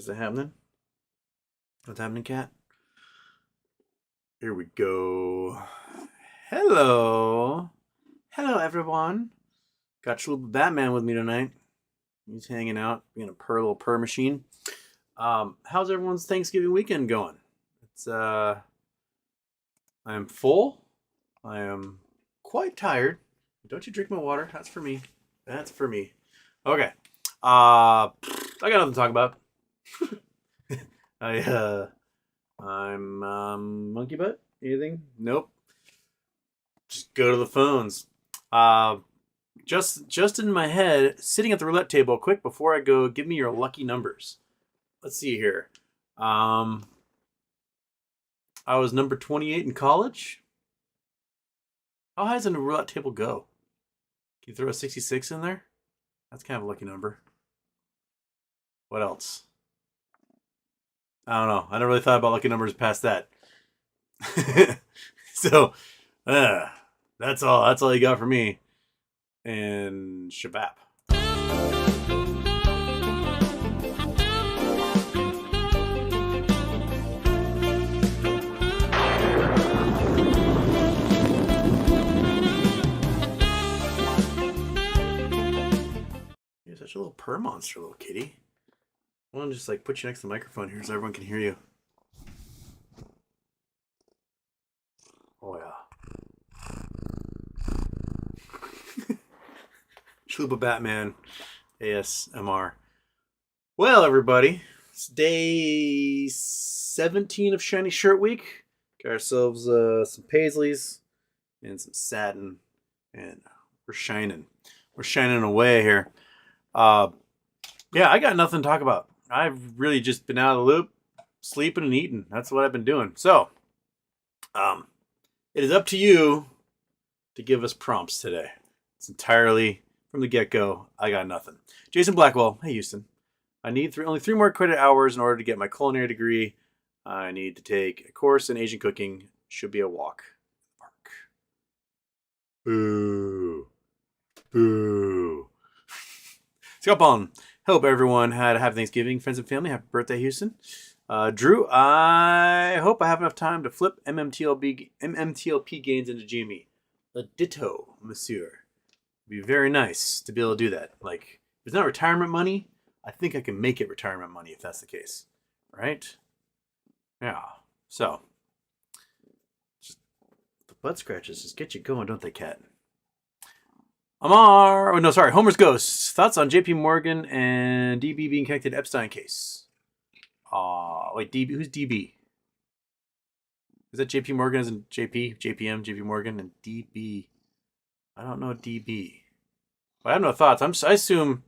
Is it happening? What's happening, cat? Here we go. Hello. Hello, everyone. Got Chalupa Batman with me tonight. He's hanging out, being a little purr machine. How's everyone's Thanksgiving weekend going? It's I am full. I am quite tired. Don't you drink my water? That's for me. That's for me. Okay. I got nothing to talk about. I'm monkey butt. Anything? Nope. Just go to the phones. Just in my head, sitting at the roulette table. Quick before I go, give me your lucky numbers. Let's see here. I was number 28 in college. How high does a roulette table go? Can you throw a 66 in there? That's kind of a lucky number. What else? I don't know. I never really thought about lucky numbers past that. So, that's all. That's all you got for me. And shabab. You're such a little purr monster, little kitty. I want to just like put you next to the microphone here so everyone can hear you. Oh yeah. Chalupa Batman ASMR. Well, everybody, it's day 17 of Shiny Shirt Week. Got ourselves some paisleys and some satin, and we're shining. We're shining away here. Yeah, I got nothing to talk about. I've really just been out of the loop, sleeping and eating. That's what I've been doing. So, it is up to you to give us prompts today. It's entirely from the get-go. I got nothing. Jason Blackwell. Hey, Houston. I need only 3 more credit hours in order to get my culinary degree. I need to take a course in Asian cooking. Should be a walk. Park. Boo. Boo. Scott Ballin. Hope everyone had a happy Thanksgiving, friends and family. Happy birthday, Houston. Drew, I hope I have enough time to flip MMTLP gains into GME. A ditto, monsieur. It'd be very nice to be able to do that. Like, if it's not retirement money, I think I can make it retirement money if that's the case. Right? Yeah. So, just, the butt scratches just get you going, don't they, cat? Homer's Ghost. Thoughts on JP Morgan and DB being connected to Epstein case? Wait, DB, who's DB? Is that JP Morgan as in JP, JPM, JP Morgan, and DB? I don't know DB. But I have no thoughts. I assume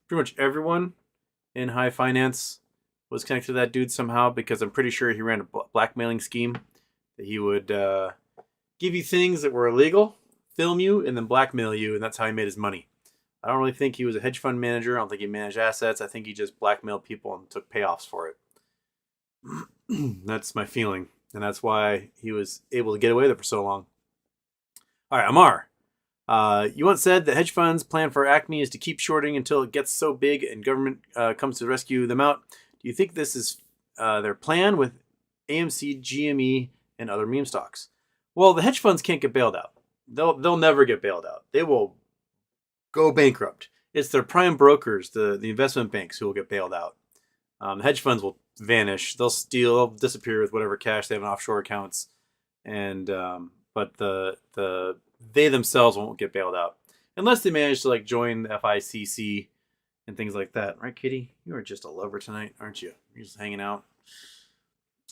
pretty much everyone in high finance was connected to that dude somehow, because I'm pretty sure he ran a blackmailing scheme that he would give you things that were illegal, film you, and then blackmail you, and that's how he made his money. I don't really think he was a hedge fund manager. I don't think he managed assets. I think he just blackmailed people and took payoffs for it. That's my feeling, and that's why he was able to get away with it for so long. All right, Amar. You once said that hedge funds' plan for Acme is to keep shorting until it gets so big and government comes to rescue them out. Do you think this is their plan with AMC, GME, and other meme stocks? Well, the hedge funds can't get bailed out. They'll never get bailed out. They will go bankrupt. It's their prime brokers, the investment banks, who will get bailed out. The hedge funds will vanish. They'll steal. They'll disappear with whatever cash they have in offshore accounts, and but they themselves won't get bailed out unless they manage to like join the FICC and things like that. Right, Kitty? You are just a lover tonight, aren't you? You're just hanging out.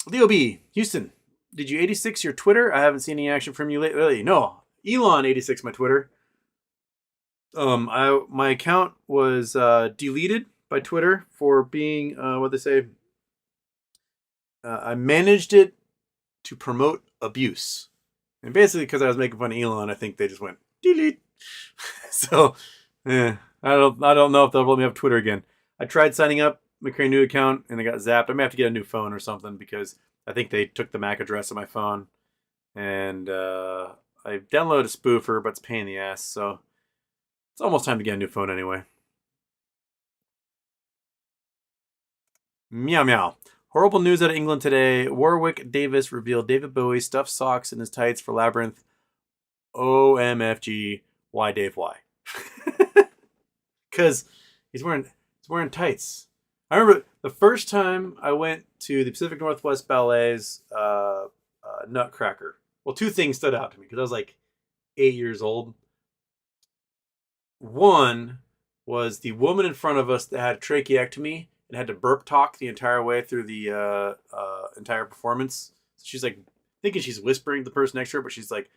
DOB Houston, did you 86 your Twitter? I haven't seen any action from you lately. No, Elon 86 my Twitter. My account was deleted by Twitter for being what they say. I managed it to promote abuse, and basically because I was making fun of Elon, I think they just went delete. So, I don't know if they'll let me have Twitter again. I tried signing up, create a new account, and I got zapped. I may have to get a new phone or something because I think they took the MAC address of my phone, and I downloaded a spoofer, but it's a pain in the ass. So it's almost time to get a new phone anyway. Meow meow. Horrible news out of England today. Warwick Davis revealed David Bowie stuffed socks in his tights for Labyrinth. OMFG. Why, Dave? Why? Because he's wearing tights. I remember the first time I went to the Pacific Northwest Ballet's Nutcracker. Well, two things stood out to me because I was like 8 years old. One was the woman in front of us that had a tracheectomy and had to burp talk the entire way through the entire performance. So she's like thinking she's whispering to the person next to her, but she's like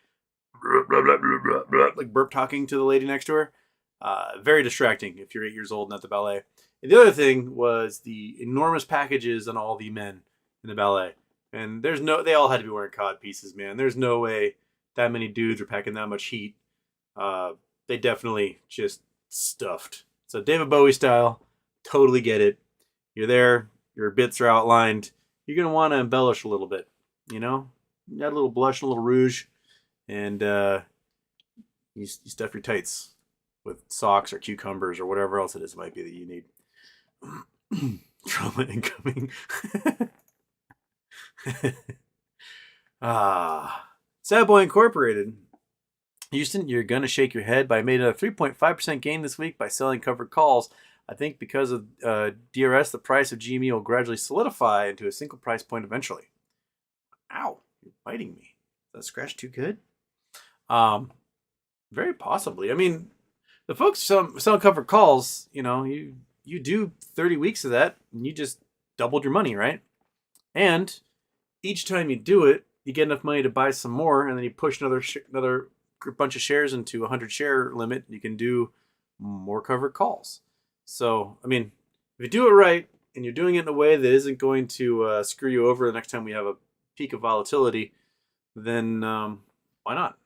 blah, blah, blah, blah, blah, blah, like burp talking to the lady next to her. Very distracting if you're 8 years old and at the ballet. And the other thing was the enormous packages on all the men in the ballet. And they all had to be wearing cod pieces, man. There's no way that many dudes are packing that much heat. They definitely just stuffed. So David Bowie style, totally get it. You're there, your bits are outlined. You're going to want to embellish a little bit, you know? You got a little blush, a little rouge, and you stuff your tights with socks or cucumbers or whatever else it is might be that you need. Trauma incoming. Sad Boy Incorporated. Houston, you're going to shake your head, but I made a 3.5% gain this week by selling covered calls. I think because of DRS, the price of GME will gradually solidify into a single price point eventually. Ow, you're biting me. Is that scratch too good? Very possibly. I mean, the folks selling covered calls, you do 30 weeks of that, and you just doubled your money, right? And each time you do it, you get enough money to buy some more, and then you push another bunch of shares into a 100 share limit. You can do more covered calls. So, I mean, if you do it right and you're doing it in a way that isn't going to screw you over the next time we have a peak of volatility, then why not?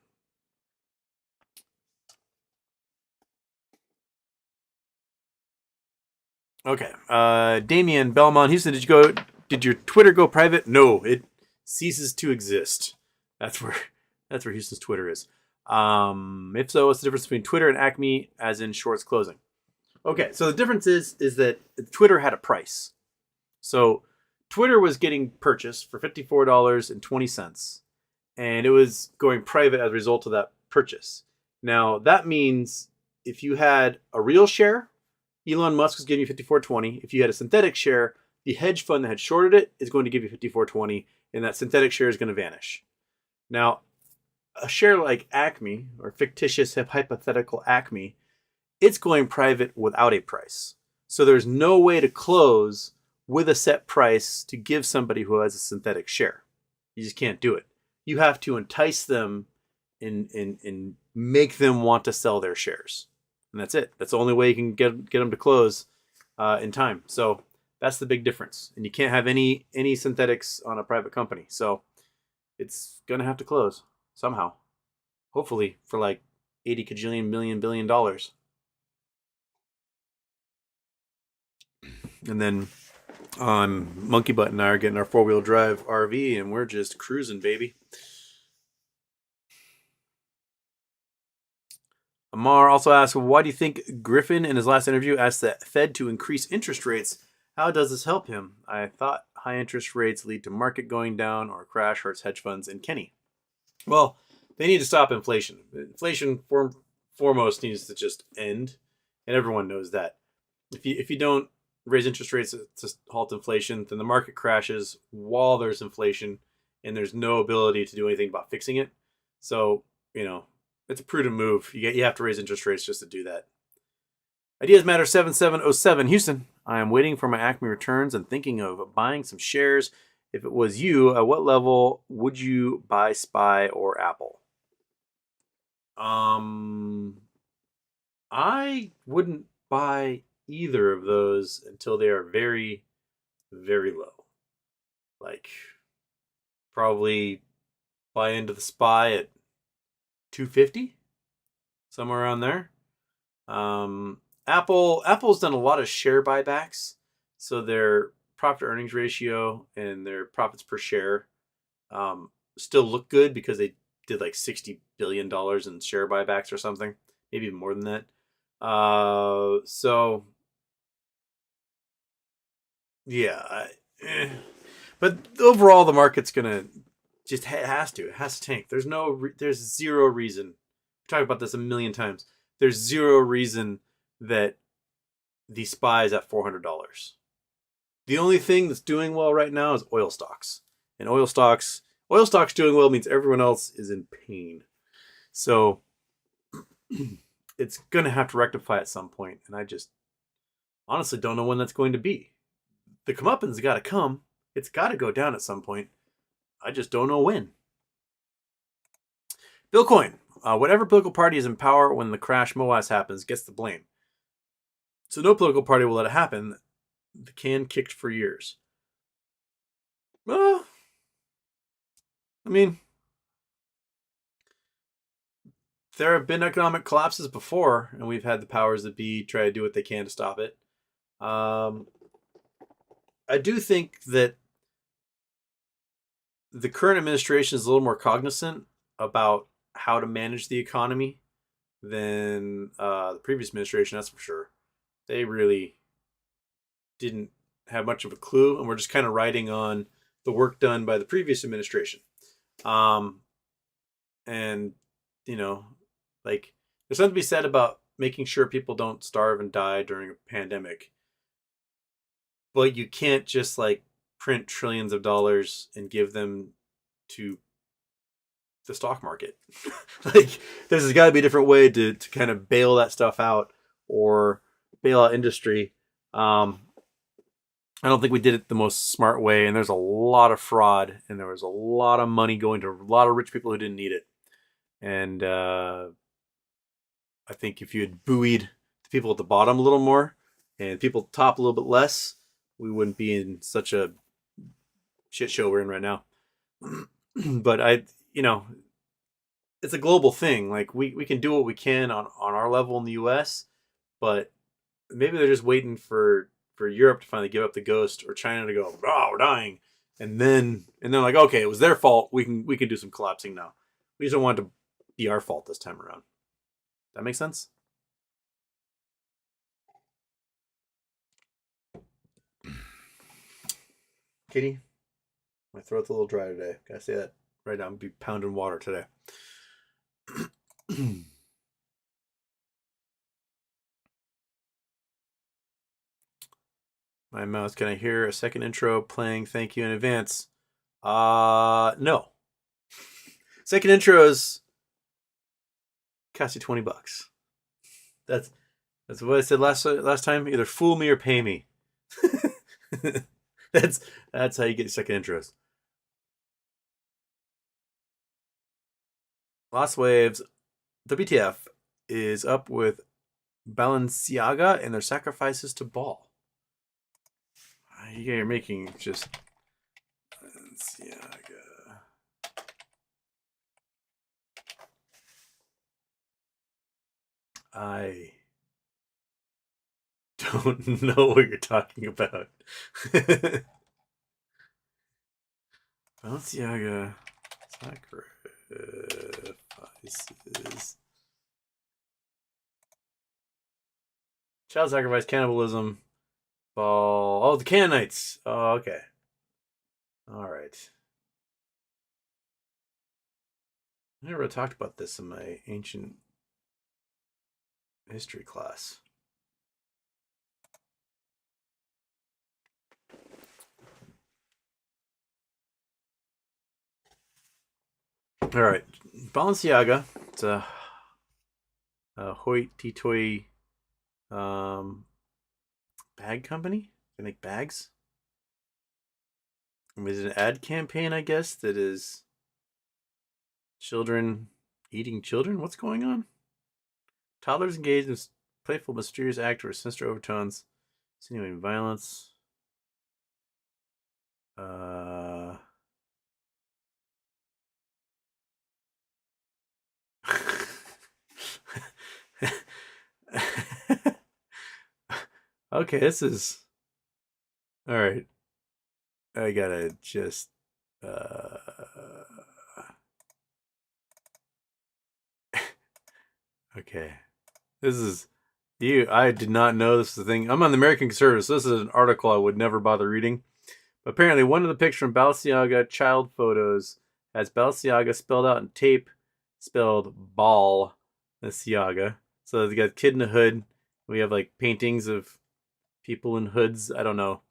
Okay. Damian Belmont Houston, did your Twitter go private? No, it ceases to exist. That's where Houston's Twitter is. If so, what's the difference between Twitter and Acme as in shorts closing? Okay, so the difference is that Twitter had a price. So Twitter was getting purchased for $54.20, and it was going private as a result of that purchase. Now, that means if you had a real share, Elon Musk was giving you $54.20. If you had a synthetic share, the hedge fund that had shorted it is going to give you $54.20, and that synthetic share is going to vanish. Now, a share like Acme, or fictitious hypothetical Acme, it's going private without a price. So there's no way to close with a set price to give somebody who has a synthetic share. You just can't do it. You have to entice them and make them want to sell their shares. And that's it. That's the only way you can get them to close in time. So that's the big difference. And you can't have any synthetics on a private company. So it's going to have to close somehow. Hopefully for like 80 cajillion million billion dollars. And then Monkey Butt and I are getting our 4-wheel drive RV and we're just cruising, baby. Amar also asked, why do you think Griffin in his last interview asked the Fed to increase interest rates? How does this help him? I thought high interest rates lead to market going down or a crash hurts hedge funds and Kenny. Well, they need to stop inflation. Inflation foremost needs to just end, and everyone knows that. If you don't raise interest rates to halt inflation, then the market crashes while there's inflation, and there's no ability to do anything about fixing it. So, it's a prudent move. You have to raise interest rates just to do that. Ideas Matter 7707 Houston. I am waiting for my Acme returns and thinking of buying some shares. If it was you, at what level would you buy SPY or Apple? I wouldn't buy either of those until they are very, very low. Like, probably buy into the SPY at 250, somewhere around there. Apple's done a lot of share buybacks, so their profit to earnings ratio and their profits per share still look good because they did like $60 billion in share buybacks or something, maybe even more than that. So Yeah, but overall, the market's gonna just it has to tank. There's zero reason. We've talked about this a million times. There's zero reason that the SPY is at $400. The only thing that's doing well right now is oil stocks, and oil stocks doing well means everyone else is in pain. So it's gonna have to rectify at some point, and I just honestly don't know when that's going to be. The comeuppance got to come. It's got to go down at some point. I just don't know when. Bitcoin. Whatever political party is in power when the crash MOASS happens gets the blame. So no political party will let it happen. The can kicked for years. Well, I mean, there have been economic collapses before, and we've had the powers that be try to do what they can to stop it. I do think that the current administration is a little more cognizant about how to manage the economy than the previous administration, that's for sure. They really didn't have much of a clue, and we're just kind of riding on the work done by the previous administration. Um, and, you know, like, there's something to be said about making sure people don't starve and die during a pandemic. But you can't just, like, print trillions of dollars and give them to the stock market. Like, there's got to be a different way to kind of bail that stuff out or bail out industry. I don't think we did it the most smart way, and there's a lot of fraud, and there was a lot of money going to a lot of rich people who didn't need it. And I think if you had buoyed the people at the bottom a little more and people at the top a little bit less, we wouldn't be in such a shit show we're in right now. But it's a global thing. Like we can do what we can on our level in the US, but maybe they're just waiting for Europe to finally give up the ghost or China to go, oh, we're dying. And then like, okay, it was their fault. We can do some collapsing now. We just don't want it to be our fault this time around. That makes sense? Katie, my throat's a little dry today. Gotta say that right now. I'm gonna be pounding water today. My mouse. Can I hear a second intro playing? Thank you in advance. No. Second intros cost you $20. That's what I said last time. Either fool me or pay me. that's how you get second intros. Lost Waves, WTF is up with Balenciaga and their sacrifices to Baal. You're making just Balenciaga. I don't know what you're talking about. Balenciaga sacrifices. Child sacrifice, cannibalism, Ball. Oh, the Canaanites. Oh, okay. All right. I never talked about this in my ancient history class. All right, Balenciaga. It's a hoity-toity bag company. They make bags. I mean, is it an ad campaign? I guess that is children eating children. What's going on? Toddlers engaged in playful, mysterious act with sinister overtones, insinuating violence. Okay, this is all right. I gotta just okay. This is I did not know this was the thing. I'm on the American Conservative, so this is an article I would never bother reading. But apparently, one of the pictures from Balenciaga child photos has Balenciaga spelled out in tape, spelled Balenciaga. So they got a kid in a hood. We have like paintings of people in hoods. I don't know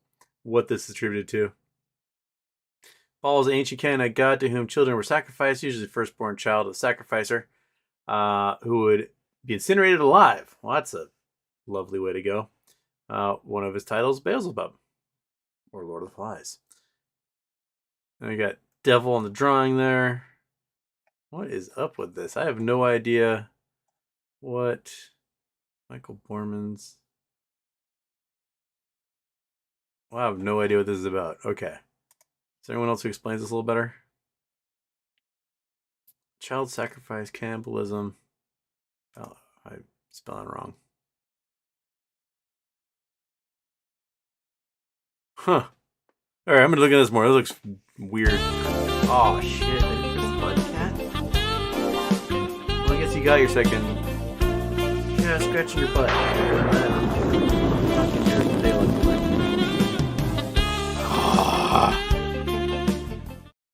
what this is attributed to. Baal is an ancient Canaanite god to whom children were sacrificed, usually the firstborn child of the sacrificer, who would be incinerated alive. Well, that's a lovely way to go. One of his titles, Beelzebub, or Lord of the Flies. And we got Devil on the drawing there. What is up with this? I have no idea what Michael Borman's. Well, I have no idea what this is about. Okay. Is there anyone else who explains this a little better? Child sacrifice, cannibalism. Oh, I'm spelling wrong. Huh. Alright, I'm gonna look at this more. This looks weird. Oh shit, I didn't press the button, cat. Well, I guess you got your second. Yeah, scratching your butt.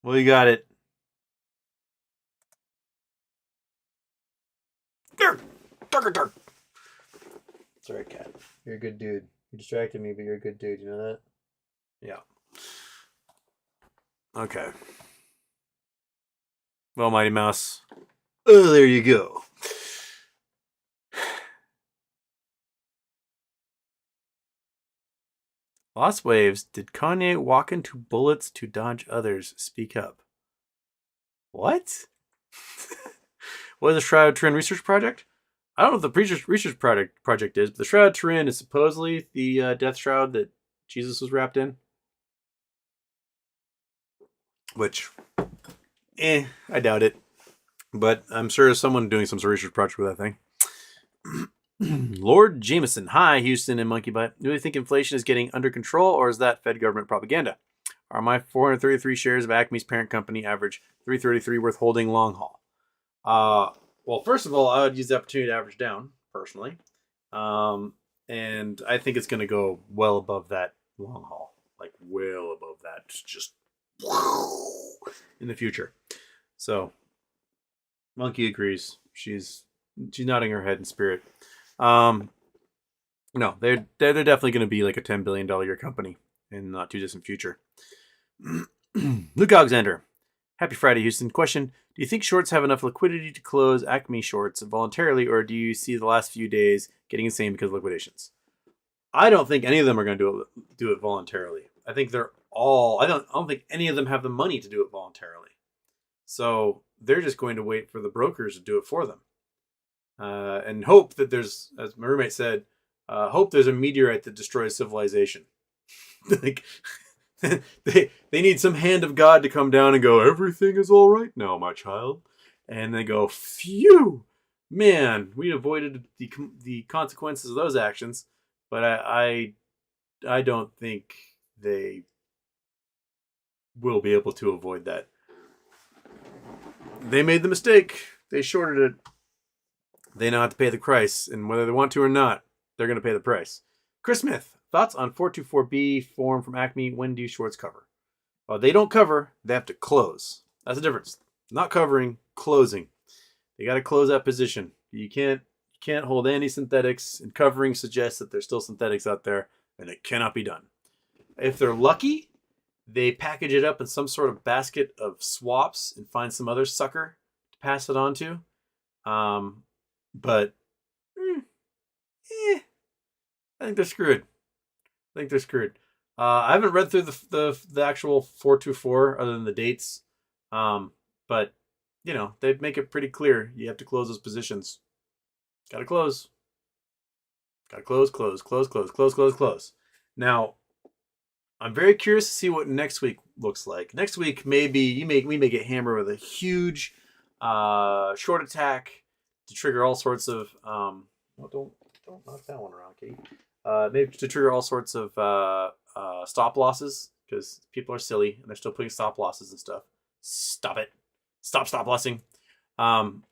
Well, you got it. Sorry, cat. You're a good dude. You distracted me, but you're a good dude. You know that? Yeah. Okay. Well, Mighty Mouse. Oh, there you go. Lost Waves. Did Kanye walk into bullets to dodge others? Speak up. What? What is the Shroud Turin research project? I don't know what the research project is, but the Shroud Turin is supposedly the death shroud that Jesus was wrapped in. Which, I doubt it. But I'm sure there's someone doing some sort of research project with that thing. Lord Jameson. Hi, Houston and Monkey Butt. Do you think inflation is getting under control, or is that Fed government propaganda? Are my 433 shares of Acme's parent company average 333 worth holding long haul? Well, first of all, I would use the opportunity to average down, personally. And I think it's going to go well above that long haul. Like, well above that. Just in the future. So, Monkey agrees. She's nodding her head in spirit. No, they're definitely going to be like a $10 billion a year company in the not too distant future. Luke Alexander. Happy Friday, Houston. Question: do you think shorts have enough liquidity to close Acme shorts voluntarily, or do you see the last few days getting insane because of liquidations? I don't think any of them are going to do it voluntarily. I think they're all. I don't think any of them have the money to do it voluntarily. So they're just going to wait for the brokers to do it for them, and hope that there's, as my roommate said, hope there's a meteorite that destroys civilization. Like. they need some hand of God to come down and go, everything is all right now, my child. And they go, phew, man, we avoided the consequences of those actions. But I don't think they will be able to avoid that. They made the mistake. They shorted it. They know how to pay the price. And whether they want to or not, they're going to pay the price. Chris Smith. Thoughts on 424B form from Acme? When do shorts cover? Well, they don't cover. They have to close. That's the difference. Not covering, closing. They got to close that position. You can't hold any synthetics, and covering suggests that there's still synthetics out there, and it cannot be done. If they're lucky, they package it up in some sort of basket of swaps and find some other sucker to pass it on to. But I think they're screwed. I haven't read through the actual 424 other than the dates. But they make it pretty clear you have to close those positions. Gotta close. Close. Now, I'm very curious to see what next week looks like. Next week, maybe we may get hammered with a huge short attack to trigger all sorts of don't knock that one around, Kate. Maybe to trigger all sorts of stop losses, because people are silly and they're still putting stop losses and stuff. Stop it. Stop lossing. And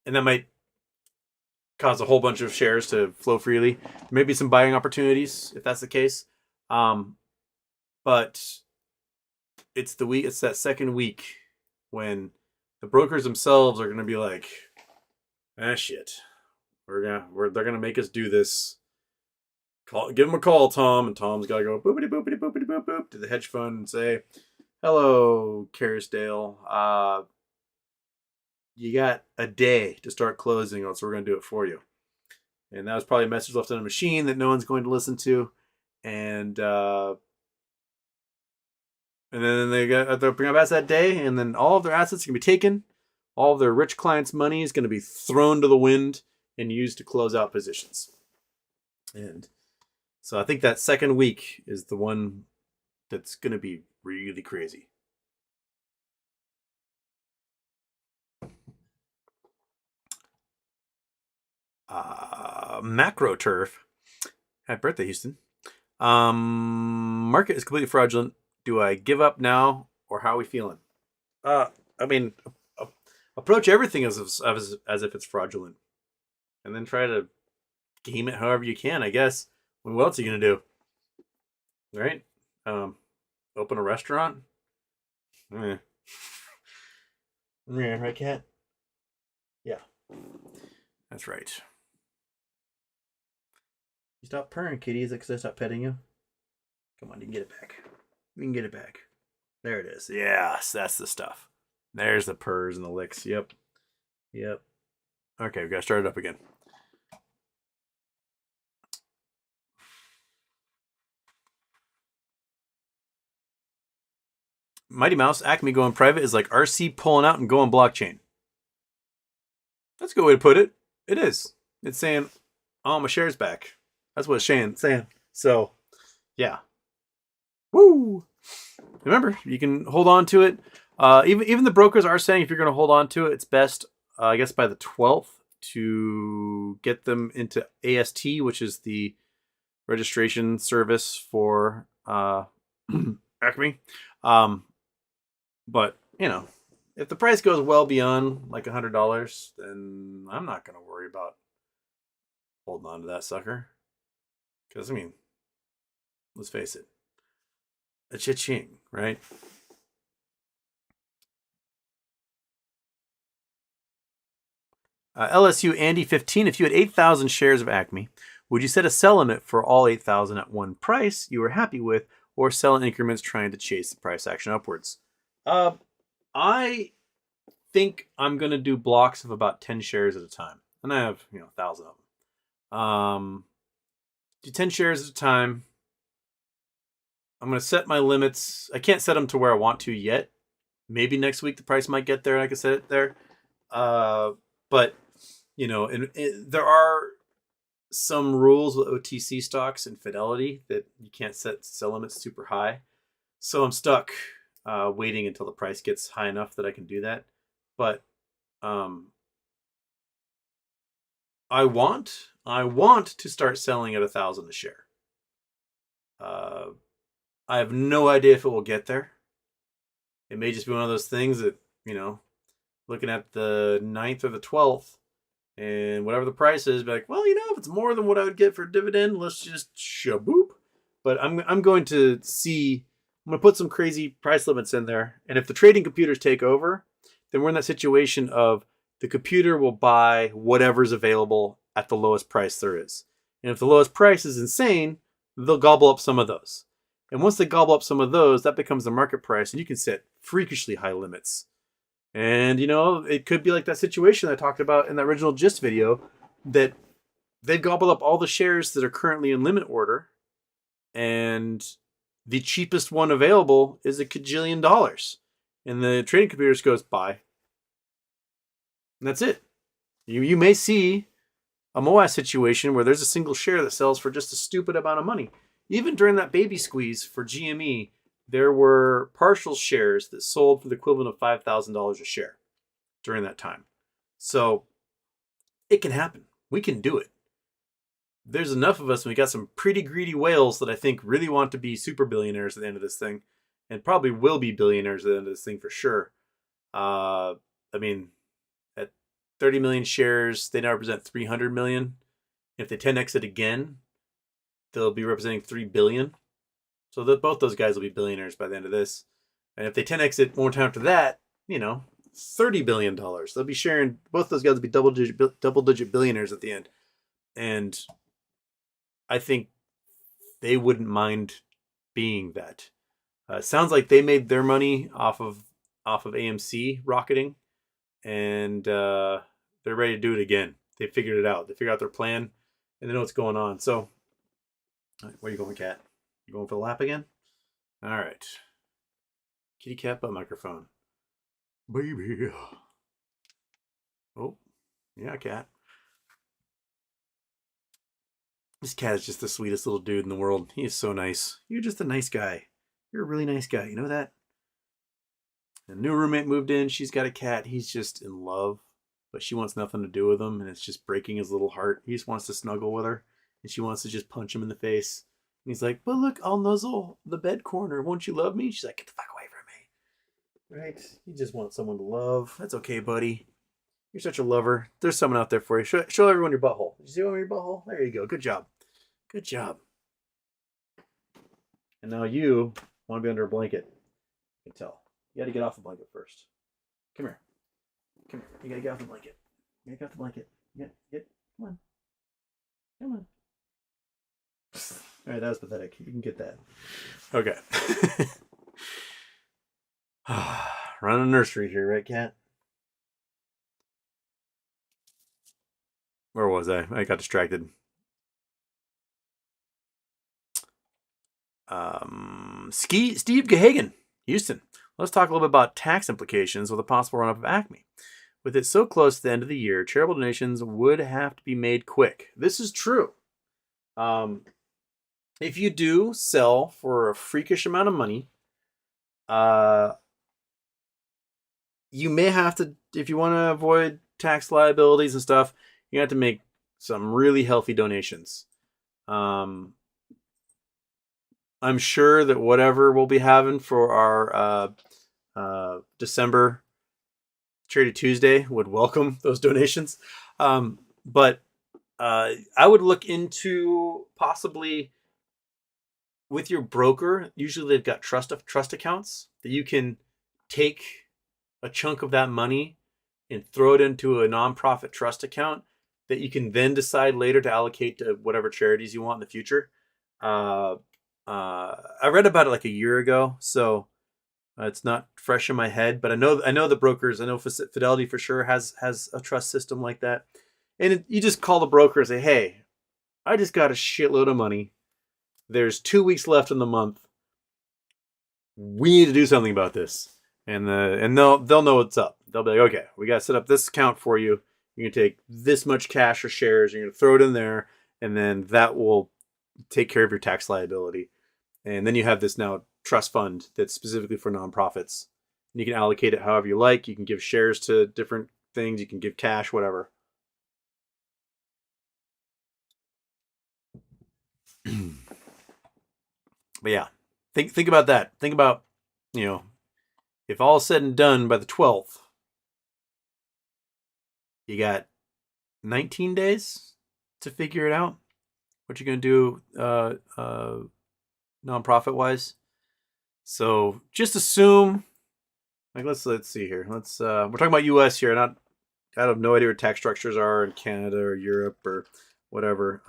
that might cause a whole bunch of shares to flow freely. Maybe some buying opportunities if that's the case. But it's that second week when the brokers themselves are going to be like, shit, they're gonna make us do this. Give them a call, Tom, and Tom's got to go boopity boopity boopity boop boop to the hedge fund and say, hello, Carisdale. You got a day to start closing, or else we're going to do it for you. And that was probably a message left on a machine that no one's going to listen to. And then they'll bring up assets that day, and then all of their assets can be taken. All of their rich clients' money is going to be thrown to the wind and used to close out positions. And so I think that second week is the one that's going to be really crazy. Macro Turf. Happy birthday, Houston. Market is completely fraudulent. Do I give up now, or how are we feeling? I mean, approach everything as if it's fraudulent, and then try to game it however you can, I guess. What else are you gonna do? Right? Open a restaurant? Yeah, right, cat? Yeah. That's right. You stop purring, kitty. Is it because I stopped petting you? Come on, you can get it back. We can get it back. There it is. Yes, that's the stuff. There's the purrs and the licks. Yep. Okay, we got to start it up again. Mighty Mouse, Acme going private is like RC pulling out and going blockchain. That's a good way to put it. It is. It's saying, oh, my share's back. That's what it's saying. So, yeah. Woo! Remember, you can hold on to it. Even the brokers are saying if you're going to hold on to it, it's best, I guess, by the 12th to get them into AST, which is the registration service for Acme. But, if the price goes well beyond like $100, then I'm not going to worry about holding on to that sucker. Because, let's face it, a cha-ching, right? LSU Andy 15, if you had 8,000 shares of Acme, would you set a sell limit for all 8,000 at one price you were happy with, or sell in increments trying to chase the price action upwards? I think I'm going to do blocks of about 10 shares at a time. And I have, 1,000 of them. Do 10 shares at a time. I'm going to set my limits. I can't set them to where I want to yet. Maybe next week the price might get there and I can set it there. But, there are some rules with OTC stocks and Fidelity that you can't set sell limits super high. So I'm stuck waiting until the price gets high enough that I can do that. But I want to start selling at 1,000 a share. I have no idea if it will get there. It may just be one of those things that, looking at the 9th or the 12th and whatever the price is, be like, well, if it's more than what I would get for a dividend, let's just shaboop. But I'm going to put some crazy price limits in there. And if the trading computers take over, then we're in that situation of the computer will buy whatever's available at the lowest price there is. And if the lowest price is insane, they'll gobble up some of those. And once they gobble up some of those, that becomes the market price, and you can set freakishly high limits. And, it could be like that situation I talked about in the original Gist video, that they've gobbled up all the shares that are currently in limit order, and the cheapest one available is $1 kajillion. And the trading computer just goes, buy. And that's it. You may see a MOASS situation where there's a single share that sells for just a stupid amount of money. Even during that baby squeeze for GME, there were partial shares that sold for the equivalent of $5,000 a share during that time. So it can happen. We can do it. There's enough of us, and we got some pretty greedy whales that I think really want to be super billionaires at the end of this thing, and probably will be billionaires at the end of this thing for sure. At 30 million shares, they now represent 300 million. If they 10x it again, they'll be representing 3 billion. So both those guys will be billionaires by the end of this. And if they 10x it one time after that, $30 billion. They'll be sharing, both those guys will be double digit billionaires at the end. And I think they wouldn't mind being that. Sounds like they made their money off of AMC rocketing, and they're ready to do it again. They figured it out. They figured out their plan, and they know what's going on. So, where are you going, cat? You going for the lap again? All right. Kitty cat butt microphone. Baby. Oh, yeah, cat. This cat is just the sweetest little dude in the world. He is so nice. You're just a nice guy. You're a really nice guy. You know that? A new roommate moved in. She's got a cat. He's just in love, but she wants nothing to do with him, and it's just breaking his little heart. He just wants to snuggle with her, and she wants to just punch him in the face. And he's like, but look, I'll nuzzle the bed corner. Won't you love me? She's like, get the fuck away from me. Right? You just want someone to love. That's okay, buddy. You're such a lover. There's someone out there for you. Show everyone your butthole. Did you see one your butthole? There you go. Good job. Good job. And now you want to be under a blanket. I can tell. You got to get off the blanket first. Come here. Come here. You got to get off the blanket. You got to get off the blanket. Come on. Come on. All right, that was pathetic. You can get that. Okay. Run a nursery here, right, cat? Where was I? I got distracted. Steve Gahagan, Houston. Let's talk a little bit about tax implications with a possible run-up of Acme. With it so close to the end of the year, charitable donations would have to be made quick. This is true. If you do sell for a freakish amount of money, you may have to, if you want to avoid tax liabilities and stuff, you have to make some really healthy donations. I'm sure that whatever we'll be having for our December Charity Tuesday would welcome those donations. But I would look into possibly with your broker. Usually they've got trust accounts that you can take a chunk of that money and throw it into a nonprofit trust account that you can then decide later to allocate to whatever charities you want in the future. I read about it like a year ago, so it's not fresh in my head. But I know the brokers. I know Fidelity for sure has a trust system like that. And you just call the broker and say, "Hey, I just got a shitload of money. There's 2 weeks left in the month. We need to do something about this." And they'll know what's up. They'll be like, "Okay, we got to set up this account for you. You're gonna take this much cash or shares. You're gonna throw it in there, and then that will take care of your tax liability." And then you have this now trust fund that's specifically for nonprofits. And you can allocate it however you like. You can give shares to different things. You can give cash, whatever. But yeah, think about that. Think about, if all is said and done by the 12th, you got 19 days to figure it out. What you're going to do nonprofit wise. So just assume, like, let's see here. We're talking about US here. I have no idea what tax structures are in Canada or Europe or whatever.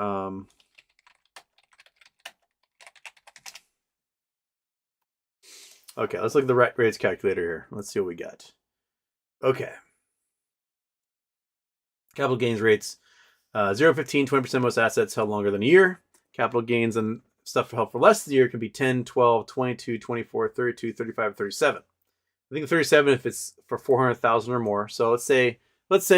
Okay, let's look at the rates calculator here. Let's see what we got. Okay. Capital gains rates, 0, 15, 20% most assets held longer than a year. Capital gains and stuff held for less than a year can be 10, 12, 22, 24, 32, 35, 37. I think 37 if it's for 400,000 or more. So let's say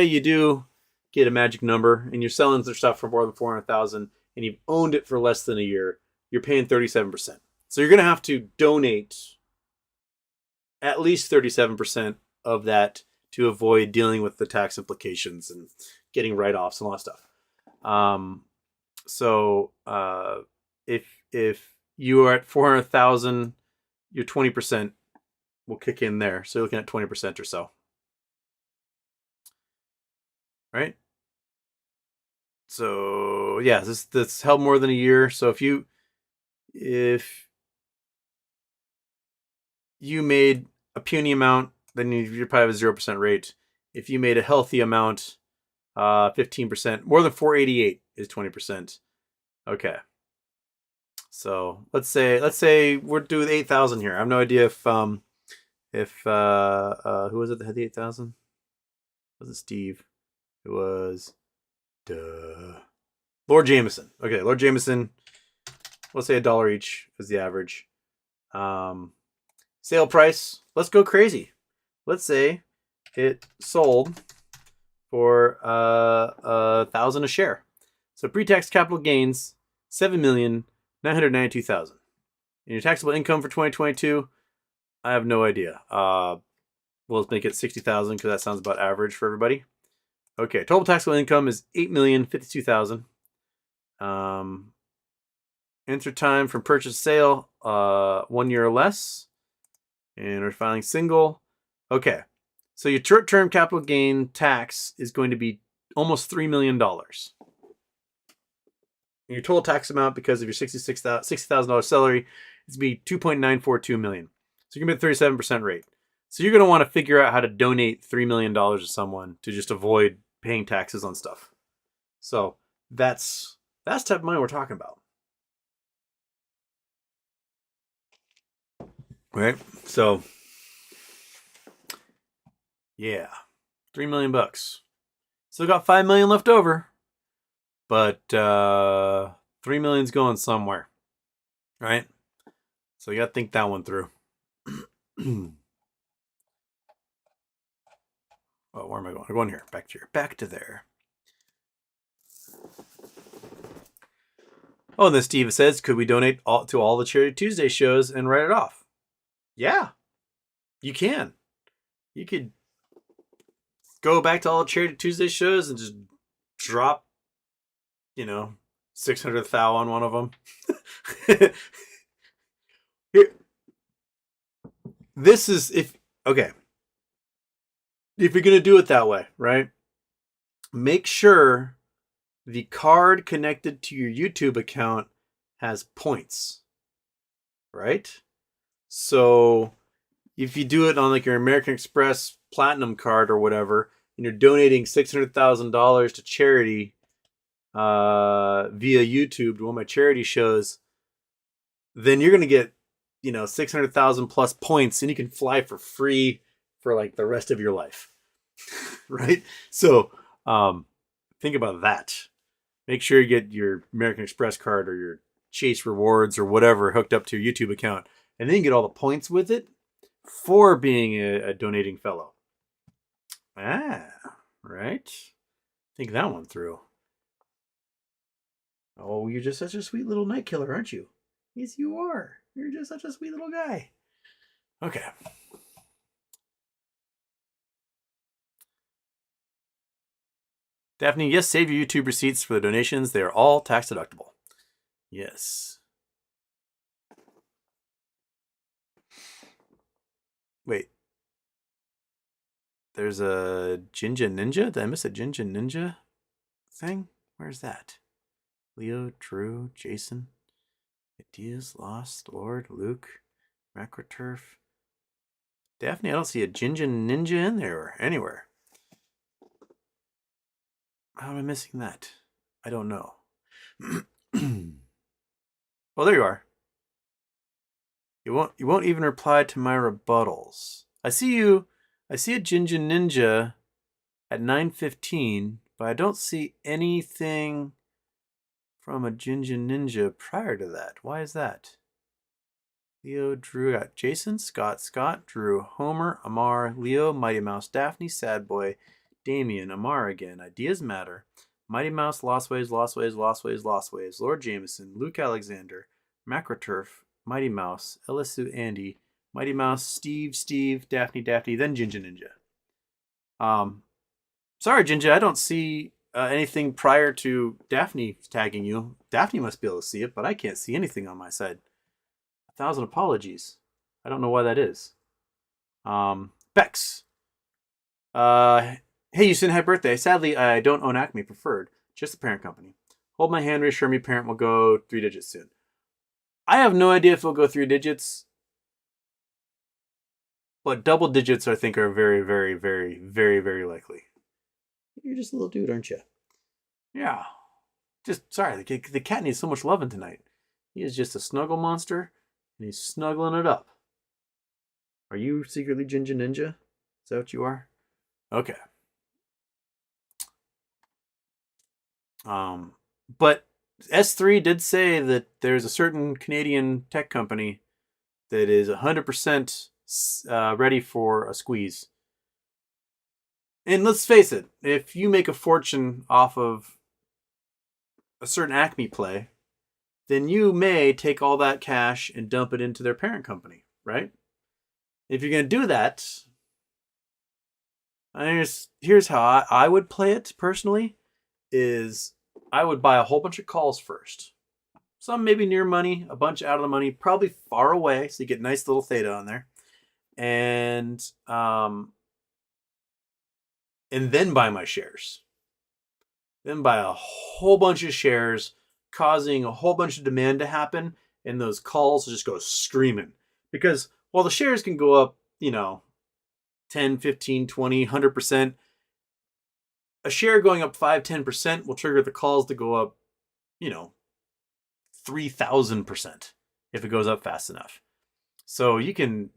you do get a magic number and you're selling their stuff for more than 400,000 and you've owned it for less than a year, you're paying 37%. So you're going to have to donate at least 37% of that to avoid dealing with the tax implications and getting write-offs and all that stuff. So if you are at 400,000, your 20% will kick in there. So you're looking at 20% or so. right? So yeah, this held more than a year. So if you made a puny amount, then you probably have a 0% rate. If you made a healthy amount, 15%, more than 488 is 20%. Okay. So let's say we're doing 8,000 here. I have no idea if who was it that had the 8,000? It wasn't Steve. It was Lord Jameson. Okay, Lord Jameson. Let's say $1 each is the average. Sale price. Let's go crazy. Let's say it sold for 1,000 a share. So pre-tax capital gains 7,992,000. And your taxable income for 2022, I have no idea. Well, let's make it 60,000 because that sounds about average for everybody. Okay, total taxable income is 8,052,000. Enter time from purchase sale, 1 year or less. And we're filing single. Okay, so your short-term capital gain tax is going to be almost $3 million. And your total tax amount, because of your $60,000 salary, is going to be $2.942 million. So you're going to be at 37% rate. So you're going to want to figure out how to donate $3 million to someone to just avoid paying taxes on stuff. So that's the type of money we're talking about. Right? So yeah, $3 million. Still got $5 million left over, but $3 million's going somewhere, right? So you got to think that one through. Oh, where am I going? I'm going here. Back to here. Back to there. Oh, and then Steve says, could we donate to all the Charity Tuesday shows and write it off? Yeah, you can. You could go back to all the Charity Tuesday shows and just drop, 600 thou on one of them. Here, this is if you're gonna do it that way, right? Make sure the card connected to your YouTube account has points, right? So if you do it on like your American Express Platinum card or whatever, and you're donating $600,000 to charity via YouTube to one of my charity shows, then you're gonna get 600,000 plus points, and you can fly for free for like the rest of your life, right? So think about that. Make sure you get your American Express card or your Chase Rewards or whatever hooked up to your YouTube account, and then you get all the points with it for being a donating fellow. Right? Think that one through. Oh, you're just such a sweet little night killer, aren't you? Yes, you are. You're just such a sweet little guy. Okay. Daphne, yes, save your YouTube receipts for the donations. They are all tax deductible. Yes. Wait. There's a Jinja Ninja? Did I miss a Jinja Ninja thing? Where's that? Leo, Drew, Jason, Ideas, Lost, Lord, Luke, Macroturf. Daphne, I don't see a Jinja Ninja in there or anywhere. How am I missing that? I don't know. Oh, there you are. You won't even reply to my rebuttals. I see a Jinja Ninja at 9:15, but I don't see anything from a Jinja Ninja prior to that. Why is that? Leo, Drew, got Jason, Scott, Drew, Homer, Amar, Leo, Mighty Mouse, Daphne, Sad Boy, Damien, Amar again, Ideas Matter, Mighty Mouse, Lost Waves, Lord Jameson, Luke Alexander, Macroturf, Mighty Mouse, Elisu, Andy, Mighty Mouse, Steve, Daphne, then Jinja Ninja. Sorry, Jinja, I don't see anything prior to Daphne tagging you. Daphne must be able to see it, but I can't see anything on my side. 1,000 apologies. I don't know why that is. Bex. Hey, Houston, happy birthday. Sadly, I don't own Acme Preferred, just the parent company. Hold my hand, reassure me parent will go 3 digits soon. I have no idea if it'll go 3 digits, but double digits I think are very, very, very, very, very likely. You're just a little dude, aren't you? Yeah. Just sorry, the cat needs so much loving tonight. He is just a snuggle monster, and he's snuggling it up. Are you secretly Ginger Ninja? Is that what you are? Okay. But S3 did say that there's a certain Canadian tech company that is 100% ready for a squeeze. And let's face it, if you make a fortune off of a certain Acme play, then you may take all that cash and dump it into their parent company, right? If you're going to do that, here's how I would play it personally, is I would buy a whole bunch of calls first. Some maybe near money, a bunch out of the money, probably far away, so you get nice little theta on there. And then buy my shares. Then buy a whole bunch of shares, causing a whole bunch of demand to happen, and those calls just go screaming. Because while the shares can go up, 10, 15, 20, 100%, a share going up 5, 10% will trigger the calls to go up, 3,000% if it goes up fast enough. So you could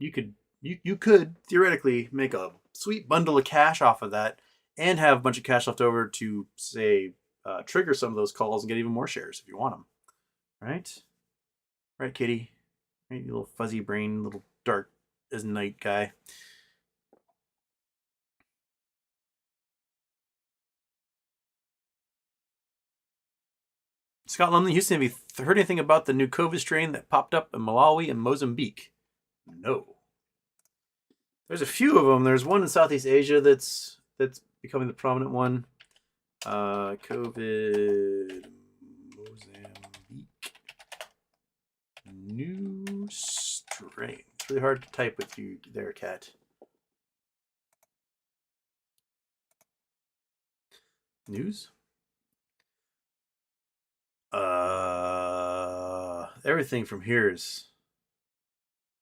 theoretically make a sweet bundle of cash off of that and have a bunch of cash left over to, say, trigger some of those calls and get even more shares if you want them. Right, kitty? Right, you little fuzzy brain, little dark as night guy. Scott Lumley, Houston, have you heard anything about the new COVID strain that popped up in Malawi and Mozambique? No. There's a few of them. There's one in Southeast Asia that's becoming the prominent one. COVID Mozambique. New strain. It's really hard to type with you there, cat. News? Everything from here is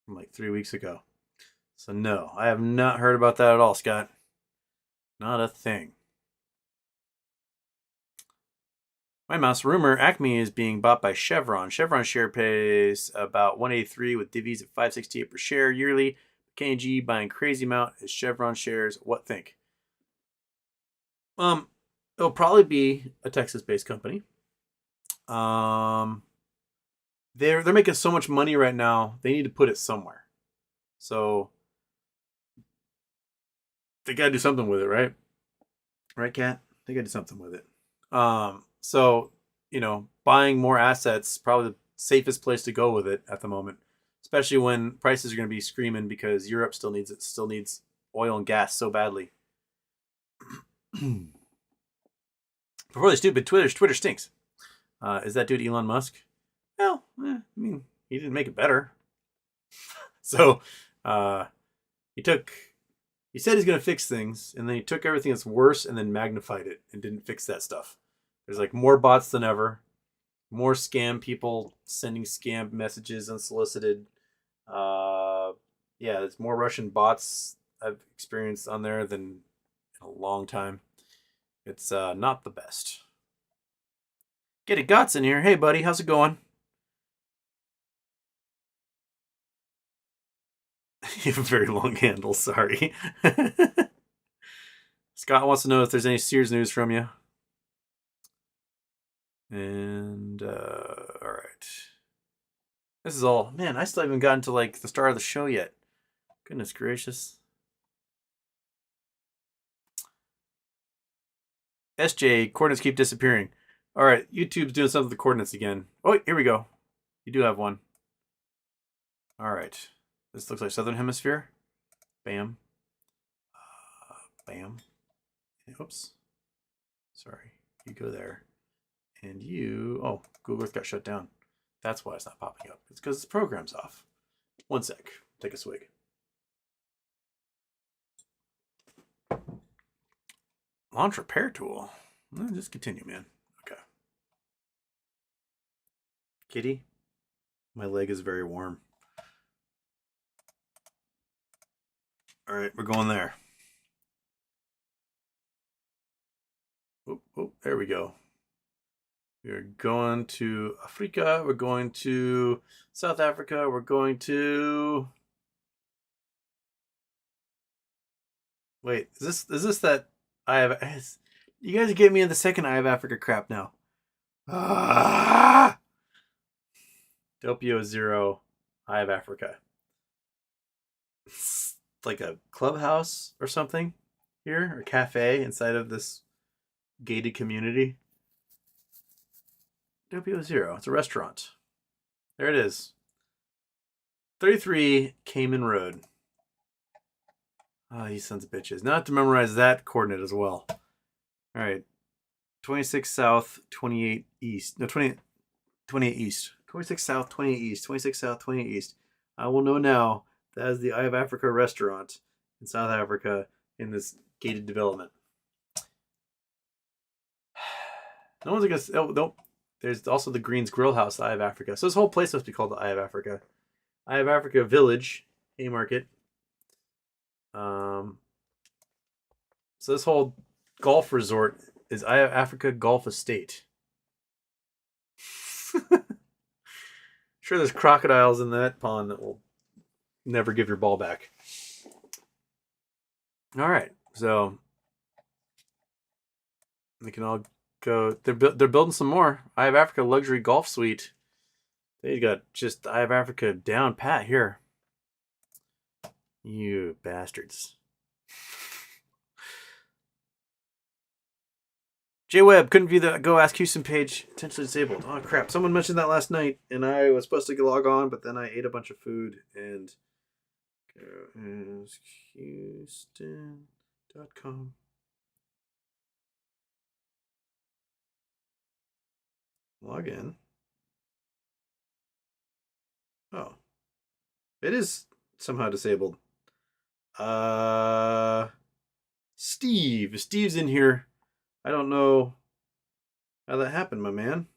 from like 3 weeks ago. So no, I have not heard about that at all, Scott. Not a thing. My mouse rumor, Acme is being bought by Chevron. Chevron share pays about 183 with divvies at 568 per share yearly. K&G buying crazy amount as Chevron shares. What think? It'll probably be a Texas-based company. They're making so much money right now. They need to put it somewhere. So they got to do something with it, right? Right, Kat? They got to do something with it. So buying more assets probably the safest place to go with it at the moment, especially when prices are going to be screaming because Europe still needs it. Still needs oil and gas so badly. Before they stupid, Twitter stinks. Is that dude Elon Musk? Well, he didn't make it better. So he said he's going to fix things, and then he took everything that's worse and then magnified it and didn't fix that stuff. There's like more bots than ever, more scam people sending scam messages unsolicited. There's more Russian bots I've experienced on there than in a long time. It's not the best. Get it, Gots in here. Hey, buddy, how's it going? You have a very long handle, sorry. Scott wants to know if there's any Sears news from you. And, all right. This is all, man, I still haven't gotten to, like, the start of the show yet. Goodness gracious. SJ, coordinates keep disappearing. All right, YouTube's doing something with the coordinates again. Oh, here we go. You do have one. All right. This looks like Southern Hemisphere. Bam. Bam. Oops. Sorry. You go there. And you... Oh, Google Earth got shut down. That's why it's not popping up. It's because the program's off. One sec. Take a swig. Launch repair tool. Just continue, man. Okay. Kitty, my leg is very warm. All right, we're going there. Oh, there we go. We're going to Africa. We're going to South Africa. We're going to... Wait, is this that I have... You guys are getting me in the second Eye of Africa crap now. WWII, Eye of Africa. It's like a clubhouse or something here, or cafe inside of this gated community. WWII, it's a restaurant. There it is. 33 Cayman Road. Oh, you sons of bitches. Now I have to memorize that coordinate as well. All right. 26 south, 28 east. No, 28 east. 26 south, 28 east. 26 south, 28 east. I will know now that is the Eye of Africa restaurant in South Africa in this gated development. No one's gonna... Oh, nope. There's also the Greens Grill House, Eye of Africa. So this whole place must be called the Eye of Africa. Eye of Africa Village, Haymarket. So this whole golf resort is Eye of Africa Golf Estate. Sure, there's crocodiles in that pond that will never give your ball back. All right, so we can all go. They're building some more Eye of Africa luxury golf suite. They got just Eye of Africa down pat here. You bastards. J-Web, couldn't view the Go Ask Houston page. Potentially disabled. Oh, crap. Someone mentioned that last night, and I was supposed to log on, but then I ate a bunch of food, and Go Ask Houston.com. Log in. Oh. It is somehow disabled. Steve's in here. I don't know how that happened, my man.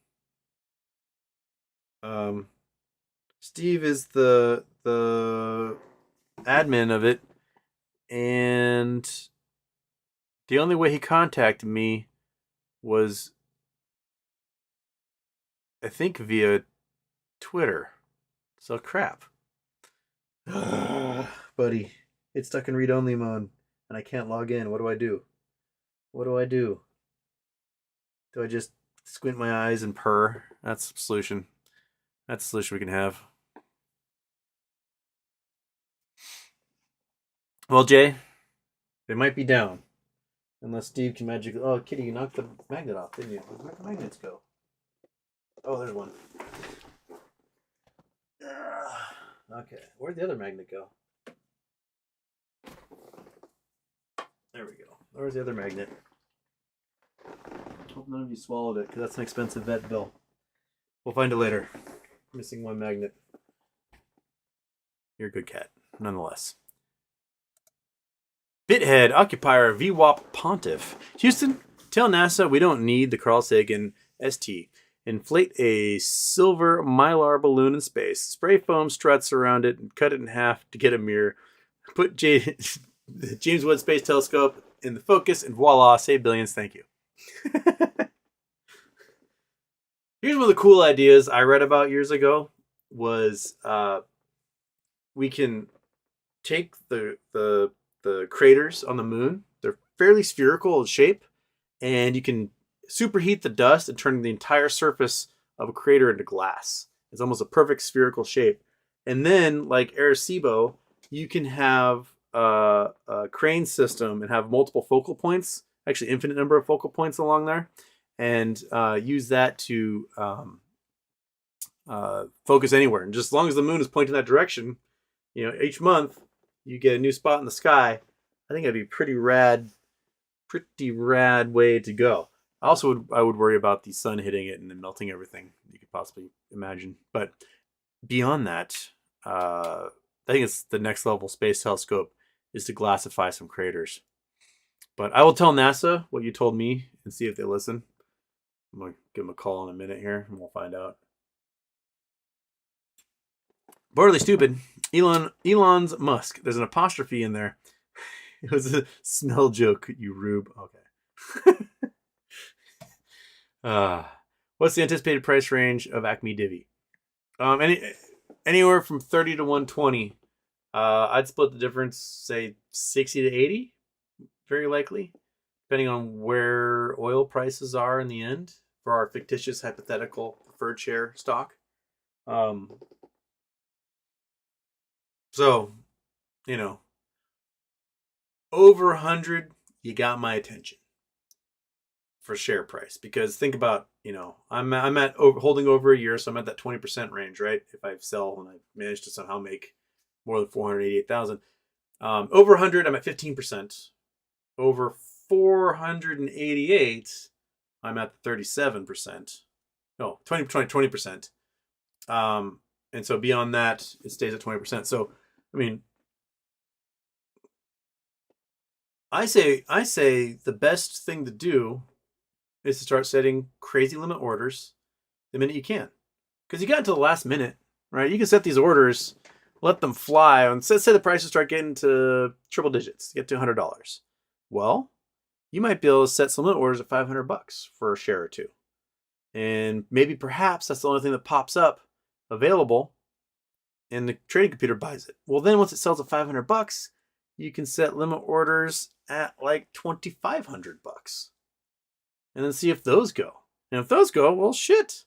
Steve is the admin of it, and the only way he contacted me was, I think, via Twitter. So crap. Buddy, it's stuck in read-only mode, and I can't log in. What do I do? What do I do? Do I just squint my eyes and purr? That's the solution. That's the solution we can have. Well, Jay, they might be down. Unless Steve can magically... Oh, Kitty, you knocked the magnet off, didn't you? Where'd the magnets go? Oh, there's one. Okay, where'd the other magnet go? There we go. Where's the other magnet? Hope none of you swallowed it, because that's an expensive vet bill. We'll find it later. Missing one magnet. You're a good cat, nonetheless. Bithead, Occupier, VWAP, Pontiff. Houston, tell NASA we don't need the Carl Sagan ST. Inflate a silver mylar balloon in space. Spray foam struts around it and cut it in half to get a mirror. Put the James Webb Space Telescope in the focus, and voila, save billions. Thank you. Here's one of the cool ideas I read about years ago was we can take the craters on the moon. They're fairly spherical in shape, and you can superheat the dust and turn the entire surface of a crater into glass. It's almost a perfect spherical shape. And then, like Arecibo, you can have a crane system and have multiple focal points, actually infinite number of focal points along there, and use that to focus anywhere. And just as long as the moon is pointing that direction, each month you get a new spot in the sky. I think that'd be pretty rad way to go. Also, I would worry about the sun hitting it and then melting everything you could possibly imagine. But beyond that, I think it's the next level space telescope is to glassify some craters. But I will tell NASA what you told me and see if they listen. I'm going to give them a call in a minute here and we'll find out. Borderly stupid. Elon's Musk. There's an apostrophe in there. It was a smell joke, you rube. Okay. What's the anticipated price range of Acme Divvy? Anywhere from 30 to 120. I'd split the difference, say 60 to 80, very likely, depending on where oil prices are in the end for our fictitious hypothetical preferred share stock. So, over 100, you got my attention for share price. Because think about, I'm at holding over a year, so I'm at that 20% range, right? If I sell and I manage to somehow make more than 488,000. Over 100, I'm at 15%. Over 488, I'm at 37%. No, 20%. And so beyond that, it stays at 20%. So, I mean, I say the best thing to do is to start setting crazy limit orders the minute you can. Because you got until the last minute, right? You can set these orders, let them fly. And say the prices start getting to triple digits, get to $100. Well, you might be able to set some limit orders at $500 for a share or two. And maybe perhaps that's the only thing that pops up available and the trading computer buys it. Well, then once it sells at $500, you can set limit orders at like $2,500 and then see if those go. And if those go, well, shit,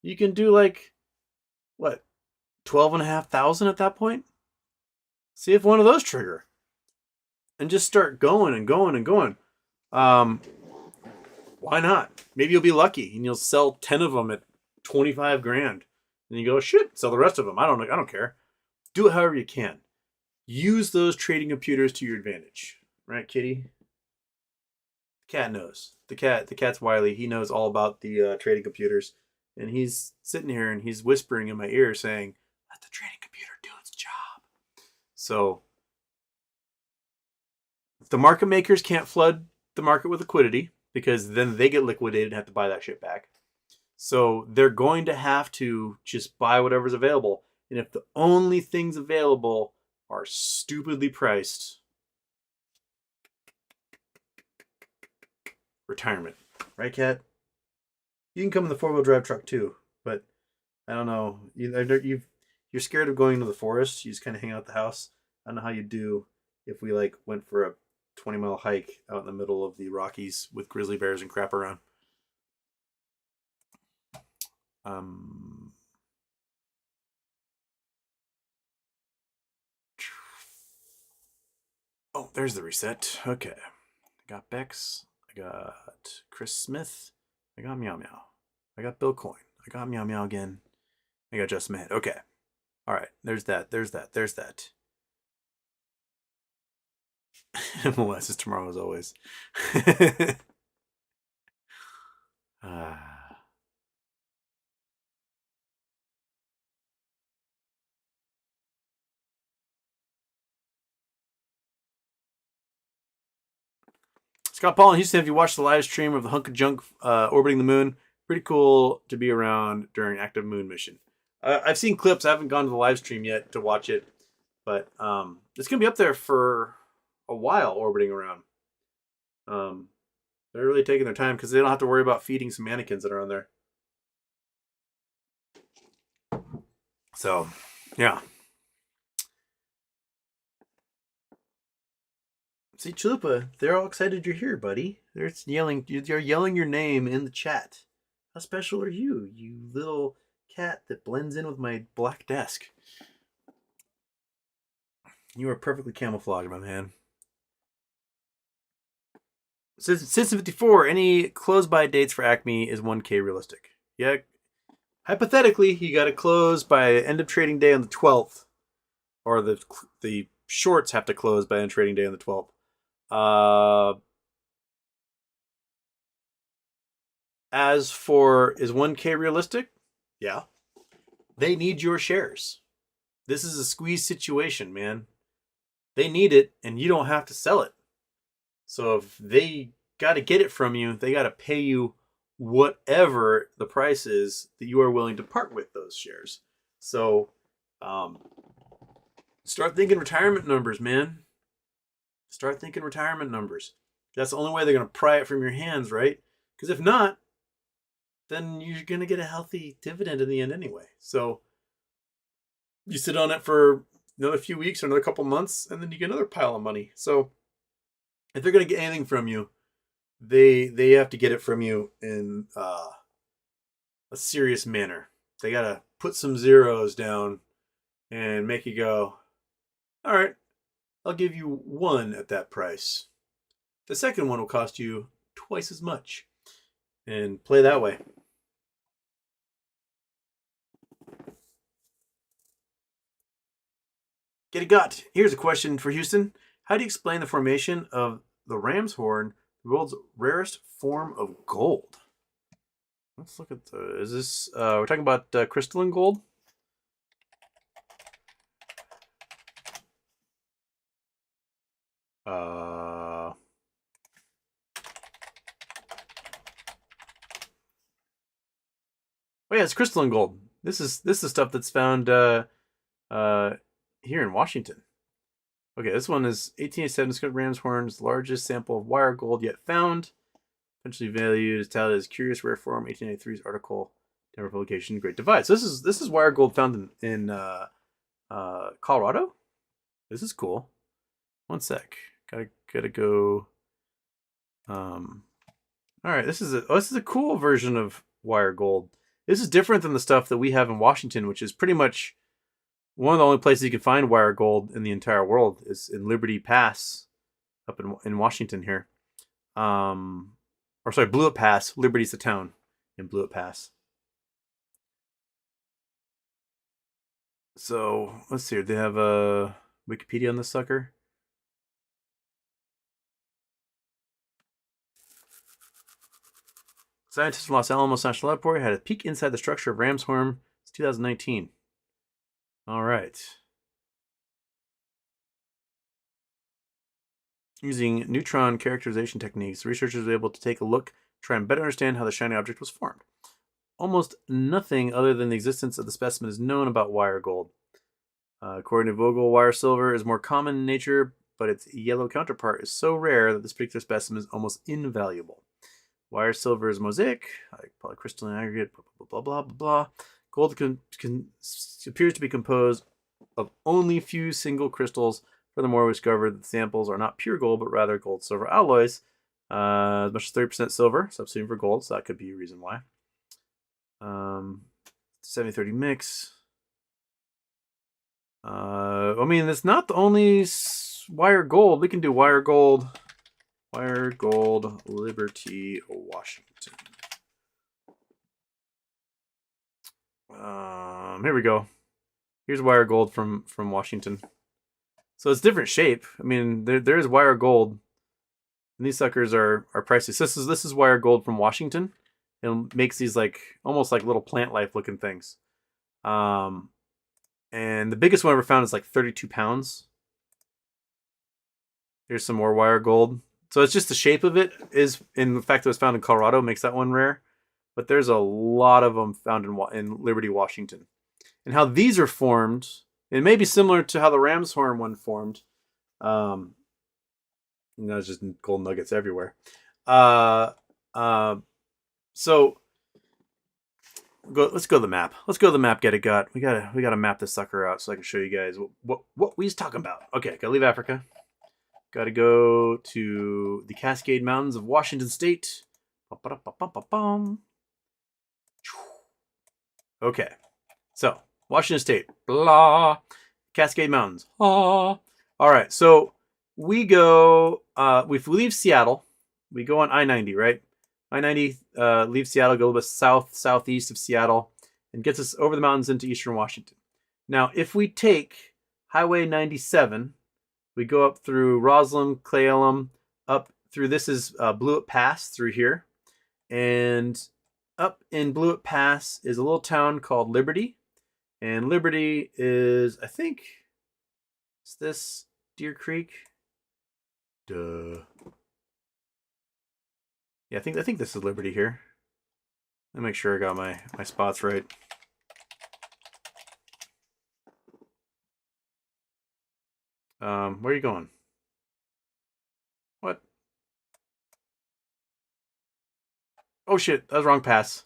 you can do like what, 12,500 at that point. See if one of those trigger and just start going and going and going. Why not? Maybe you'll be lucky and you'll sell 10 of them at 25 grand. And you go, shit, sell the rest of them. I don't care. Do it however you can. Use those trading computers to your advantage. Right, kitty? The cat knows. The cat's wily. He knows all about the trading computers. And he's sitting here and he's whispering in my ear saying, let the trading computer do its job. So the market makers can't flood the market with liquidity because then they get liquidated and have to buy that shit back. So they're going to have to just buy whatever's available. And if the only things available are stupidly priced, retirement. Right, Kat? You can come in the 4-wheel drive truck too, but I don't know. You're scared of going to the forest. You just kind of hang out at the house. I don't know how you do if we went for a 20-mile hike out in the middle of the Rockies with grizzly bears and crap around. Oh, there's the reset. Okay. I got Bex. I got Chris Smith. I got Meow Meow. I got Bill Coin. I got Meow Meow again. I got Just Mad. Okay. All right. There's that. MOASS is tomorrow as always. Scott Paul in Houston, have you watched the live stream of the hunk of junk orbiting the moon? Pretty cool to be around during active moon mission. I've seen clips. I haven't gone to the live stream yet to watch it, but it's going to be up there for a while orbiting around. They're really taking their time because they don't have to worry about feeding some mannequins that are on there. So, yeah. See, Chalupa, they're all excited you're here, buddy. They're yelling your name in the chat. How special are you, you little cat that blends in with my black desk? You are perfectly camouflaged, my man. Citizen 54, any close by dates for Acme is 1K realistic? Yeah. Hypothetically, you got to close by end of trading day on the 12th. Or the shorts have to close by end of trading day on the 12th. As for, is 1K realistic? Yeah. They need your shares. This is a squeeze situation, man. They need it, and you don't have to sell it. So if they got to get it from you, they got to pay you whatever the price is that you are willing to part with those shares. So um, start thinking retirement numbers, man. Start thinking retirement numbers. That's the only way they're going to pry it from your hands, right? Because if not, then you're going to get a healthy dividend in the end anyway. So you sit on it for another few weeks or another couple months, and then you get another pile of money. So if they're going to get anything from you, they have to get it from you in a serious manner. They got to put some zeros down and make you go, all right, I'll give you one at that price. The second one will cost you twice as much. And play that way. Get it got. Here's a question for Houston. How do you explain the formation of the ram's horn, the world's rarest form of gold? Let's look at the. Is this. We're talking about crystalline gold? Oh yeah, it's crystalline gold. This is stuff that's found here in Washington. Okay, this one is 1887 discovered ram's horns, largest sample of wire gold yet found. Eventually valued as touted as curious rare form. 1883's article, Denver publication, Great Divide. So this is wire gold found in Colorado. This is cool. One sec. Gotta go. All right, this is a cool version of wire gold. This is different than the stuff that we have in Washington, which is pretty much one of the only places you can find wire gold in the entire world is in Liberty Pass up in Washington here. Or sorry, Blewett Pass. Liberty's the town in Blewett Pass. So let's see here. They have a Wikipedia on this sucker. Scientists from Los Alamos National Laboratory had a peek inside the structure of ram's horn. It's 2019. All right. Using neutron characterization techniques, researchers were able to take a look, try and better understand how the shiny object was formed. Almost nothing other than the existence of the specimen is known about wire gold. According to Vogel, wire silver is more common in nature, but its yellow counterpart is so rare that this particular specimen is almost invaluable. Wire silver is mosaic, like polycrystalline aggregate, blah, blah, blah, blah, blah. Gold appears to be composed of only few single crystals. Furthermore, we discovered that the samples are not pure gold, but rather gold-silver alloys. As much as 30% silver, substituting for gold, so that could be a reason why. 70-30 mix. I mean, it's not the only wire gold. We can do wire gold, Liberty, Washington. Here we go. Here's wire gold from Washington. So it's different shape. I mean, there is wire gold, and these suckers are pricey. So this is wire gold from Washington, and makes these like almost like little plant life looking things. And the biggest one I ever found is like 32 pounds. Here's some more wire gold. So it's just the shape of it is, in the fact that it was found in Colorado makes that one rare. But there's a lot of them found in Liberty, Washington. And how these are formed, it may be similar to how the ram's horn one formed. It's just gold nuggets everywhere. So let's go to the map. Let's go to the map. Get it got. We gotta map this sucker out so I can show you guys what we was talking about. Okay, gotta leave Africa. Gotta go to the Cascade Mountains of Washington State. Okay, so Washington State, blah, Cascade Mountains. All right, so we go. If we leave Seattle, we go on I-90, right? I-90 leaves Seattle, go a little bit southeast of Seattle, and gets us over the mountains into eastern Washington. Now, if we take Highway 97, we go up through Roslyn, Cle Elum, up through, this is Blewett Pass through here. And up in Blewett Pass is a little town called Liberty. And Liberty is, I think, is this Deer Creek? Duh. Yeah, I think this is Liberty here. Let me make sure I got my spots right. Where are you going? What? Oh shit, that was wrong pass.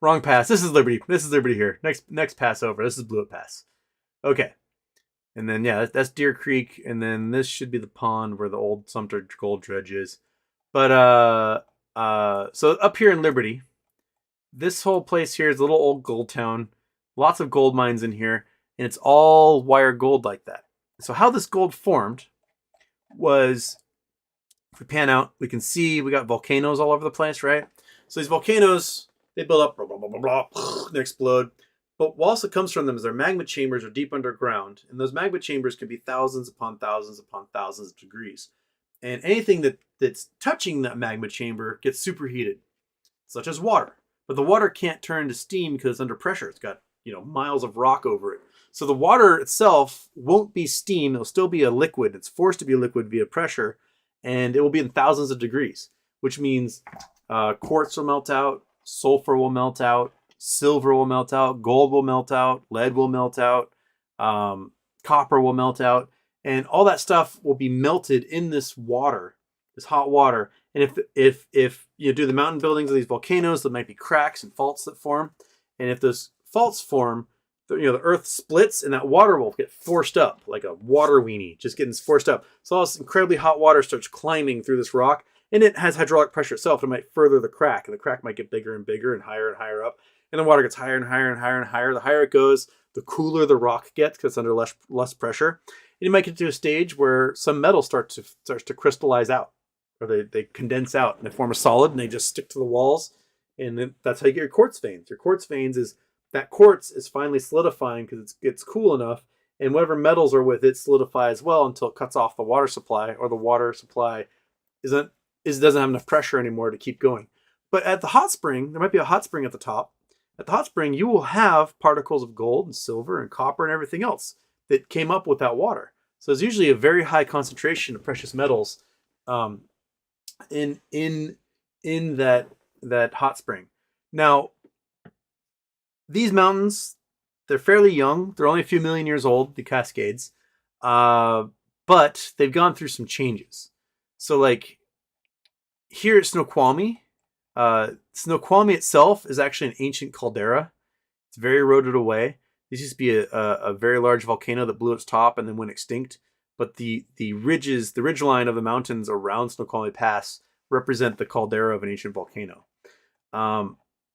Wrong pass. This is Liberty. This is Liberty here. Next pass over. This is Blewett Pass. Okay. And then yeah, that's Deer Creek, and then this should be the pond where the old Sumter gold dredge is. But so up here in Liberty, this whole place here is a little old gold town. Lots of gold mines in here, and it's all wire gold like that. So how this gold formed was, if we pan out, we can see we got volcanoes all over the place, right? So these volcanoes, they build up, blah, blah, blah, blah, blah, they explode. But what also comes from them is their magma chambers are deep underground, and those magma chambers can be thousands upon thousands upon thousands of degrees. And anything that's touching that magma chamber gets superheated, such as water. But the water can't turn to steam because it's under pressure. It's got, miles of rock over it. So the water itself won't be steam. It'll still be a liquid. It's forced to be a liquid via pressure, and it will be in thousands of degrees, which means quartz will melt out, sulfur will melt out, silver will melt out, gold will melt out, lead will melt out, copper will melt out, and all that stuff will be melted in this water, this hot water. And if you do the mountain buildings of these volcanoes, there might be cracks and faults that form. And if those faults form, the earth splits and that water will get forced up like a water weenie, just getting forced up. So all this incredibly hot water starts climbing through this rock, and it has hydraulic pressure itself. It might further the crack, and the crack might get bigger and bigger and higher up. And the water gets higher and higher and higher and higher. The higher it goes, the cooler the rock gets because it's under less pressure. And you might get to a stage where some metal starts to crystallize out, or they condense out and they form a solid, and they just stick to the walls. And then that's how you get your quartz veins. Your quartz veins is that quartz is finally solidifying because it's cool enough, and whatever metals are with it solidify as well until it cuts off the water supply, or the water supply doesn't have enough pressure anymore to keep going. But at the hot spring, there might be a hot spring at the top. At the hot spring, you will have particles of gold and silver and copper and everything else that came up with that water. So there's usually a very high concentration of precious metals in that hot spring. Now, these mountains, they're fairly young. They're only a few million years old, the Cascades, but they've gone through some changes. So like here at Snoqualmie, Snoqualmie itself is actually an ancient caldera. It's very eroded away. This used to be a very large volcano that blew its top and then went extinct. But the ridgeline of the mountains around Snoqualmie Pass represent the caldera of an ancient volcano.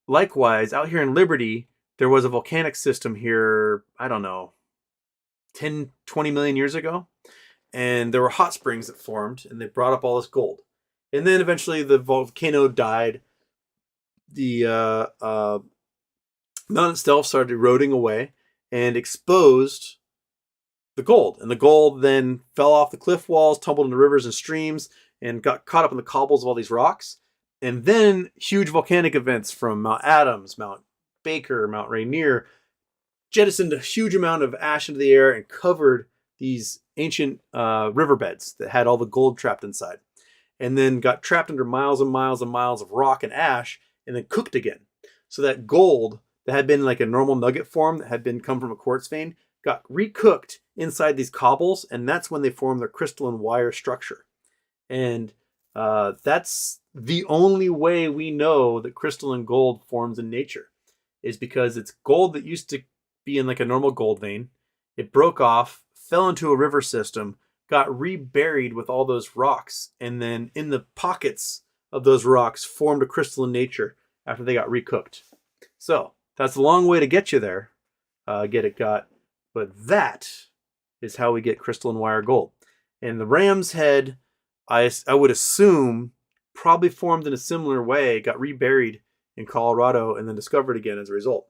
Likewise, out here in Liberty, there was a volcanic system here, I don't know, 10, 20 million years ago. And there were hot springs that formed, and they brought up all this gold. And then eventually the volcano died. The mountain itself started eroding away and exposed the gold. And the gold then fell off the cliff walls, tumbled into rivers and streams, and got caught up in the cobbles of all these rocks. And then huge volcanic events from Mount Adams, Mount Baker, Mount Rainier jettisoned a huge amount of ash into the air and covered these ancient riverbeds that had all the gold trapped inside, and then got trapped under miles and miles and miles of rock and ash, and then cooked again. So that gold that had been like a normal nugget form that had been come from a quartz vein got recooked inside these cobbles, and that's when they formed their crystalline wire structure. And that's the only way we know that crystalline gold forms in nature, is because it's gold that used to be in like a normal gold vein. It broke off, fell into a river system, got reburied with all those rocks, and then in the pockets of those rocks formed a crystalline nature after they got recooked. So that's a long way to get you there. But that is how we get crystalline wire gold. And the ram's head, I would assume, probably formed in a similar way, got reburied in Colorado, and then discovered again as a result.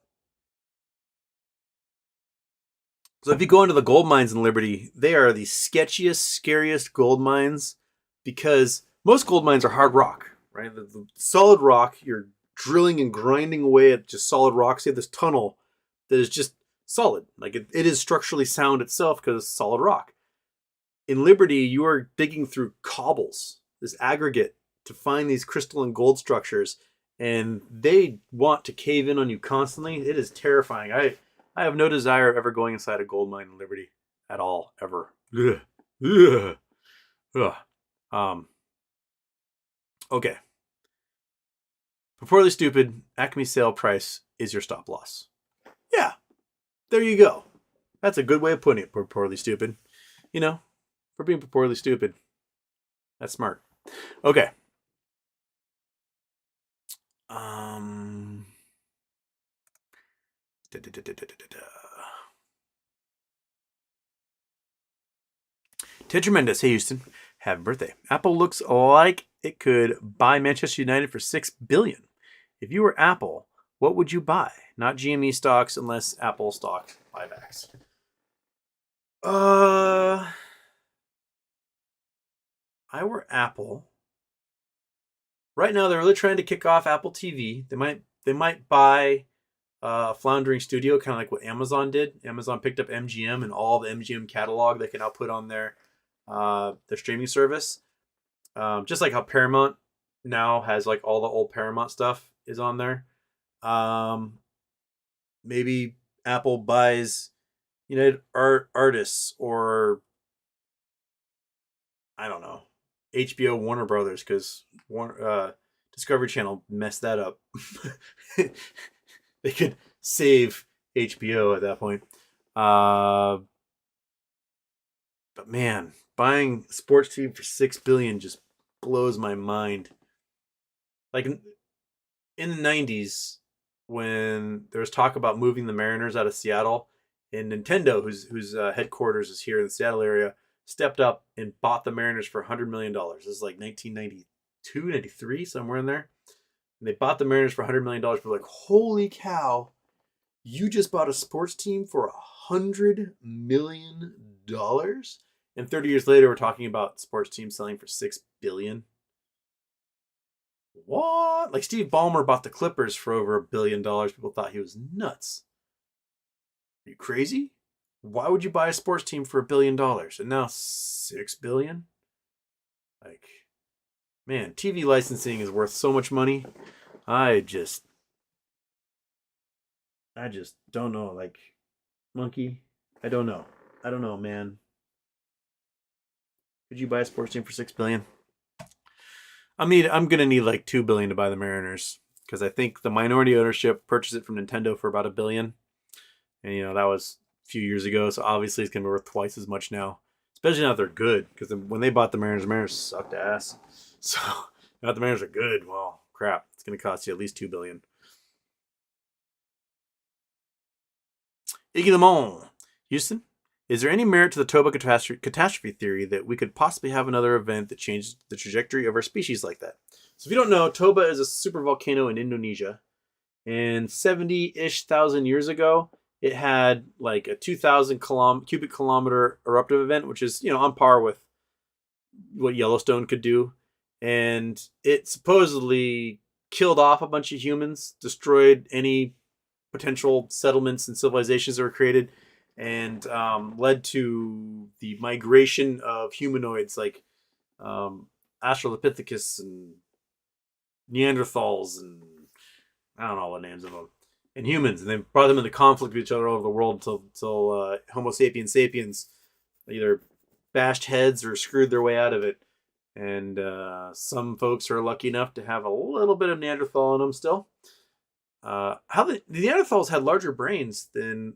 So if you go into the gold mines in Liberty, they are the sketchiest, scariest gold mines, because most gold mines are hard rock, right? The solid rock, you're drilling and grinding away at just solid rock. So you have this tunnel that is just solid. Like it is structurally sound itself because it's solid rock. In Liberty, you are digging through cobbles, this aggregate to find these crystal and gold structures, and they want to cave in on you constantly. It is terrifying. I have no desire of ever going inside a gold mine in Liberty at all, ever. Ugh. Ugh. Ugh. Okay. Purportedly stupid, Acme sale price is your stop loss. Yeah, there you go. That's a good way of putting it, purportedly stupid. You know, for being purportedly stupid. That's smart. Okay. Ted Tremendous. Hey, Houston. Happy birthday. Apple looks like it could buy Manchester United for $6 billion. If you were Apple, what would you buy? Not GME stocks unless Apple stock buybacks. I were Apple. Right now, they're really trying to kick off Apple TV. They might buy a floundering studio, kind of like what Amazon did. Amazon picked up MGM and all the MGM catalog they can now put on their streaming service. Just like how Paramount now has like all the old Paramount stuff is on there. Maybe Apple buys United Artists, or I don't know, HBO Warner Brothers, because Discovery Channel messed that up. They could save HBO at that point. But man, buying a sports team for $6 billion just blows my mind. Like in the 90s, when there was talk about moving the Mariners out of Seattle, and Nintendo, whose headquarters is here in the Seattle area, stepped up and bought the Mariners for $100 million. This is like 1992, 93, somewhere in there. And they bought the Mariners for $100 million. We're like, holy cow, you just bought a sports team for $100 million? And 30 years later, we're talking about sports teams selling for $6 billion. What? Like Steve Ballmer bought the Clippers for over $1 billion. People thought he was nuts. Are you crazy? Why would you buy a sports team for $1 billion? And now $6 billion? Like, man, TV licensing is worth so much money. I just don't know. Like, monkey, I don't know. I don't know, man. Could you buy a sports team for $6 billion? I'm gonna need like $2 billion to buy the Mariners, because I think the minority ownership purchased it from Nintendo for about $1 billion, and that was a few years ago. So obviously it's gonna be worth twice as much now, especially now that they're good. Because when they bought the Mariners sucked ass. So now that the Mariners are good, well, crap, it's gonna cost you at least $2 billion. Iggy Lemon, Houston. Is there any merit to the Toba catastrophe theory that we could possibly have another event that changed the trajectory of our species like that? So if you don't know, Toba is a super volcano in Indonesia. And 70-ish thousand years ago, it had like a 2,000 cubic kilometer eruptive event, which is, on par with what Yellowstone could do. And it supposedly killed off a bunch of humans, destroyed any potential settlements and civilizations that were created, and led to the migration of humanoids like Australopithecus and Neanderthals, and I don't know all the names of them, and humans, and they brought them into conflict with each other all over the world until Homo sapiens sapiens either bashed heads or screwed their way out of it. And some folks are lucky enough to have a little bit of Neanderthal in them still. How the Neanderthals had larger brains than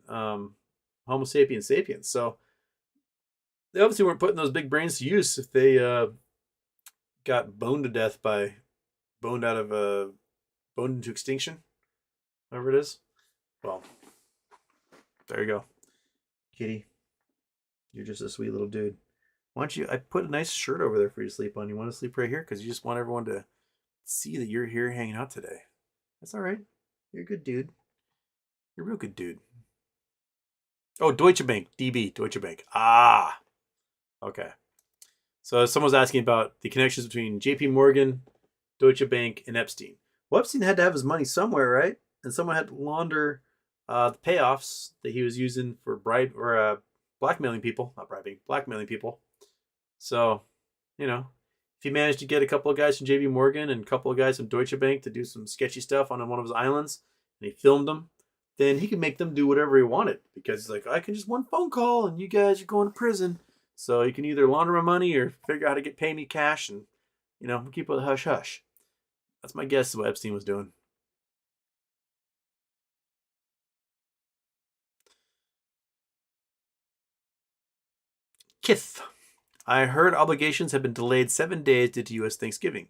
Homo sapiens sapiens, so they obviously weren't putting those big brains to use if they got boned to death by boned into extinction, whatever it is. Well, there you go, kitty. You're just a sweet little dude. Why don't you? I put a nice shirt over there for you to sleep on. You want to sleep right here because you just want everyone to see that you're here hanging out today. That's all right. You're a good dude. You're a real good dude. Oh, Deutsche Bank, DB, Deutsche Bank. Ah, okay. So someone was asking about the connections between J.P. Morgan, Deutsche Bank, and Epstein. Well, Epstein had to have his money somewhere, right? And someone had to launder the payoffs that he was using for blackmailing people, not bribing, blackmailing people. So, if he managed to get a couple of guys from JP Morgan and a couple of guys from Deutsche Bank to do some sketchy stuff on one of his islands, and he filmed them, then he could make them do whatever he wanted, because he's like, I can just one phone call and you guys are going to prison. So you can either launder my money or figure out how to pay me cash and, keep it hush hush. That's my guess of what Epstein was doing. Kith. I heard obligations have been delayed 7 days due to U.S. Thanksgiving.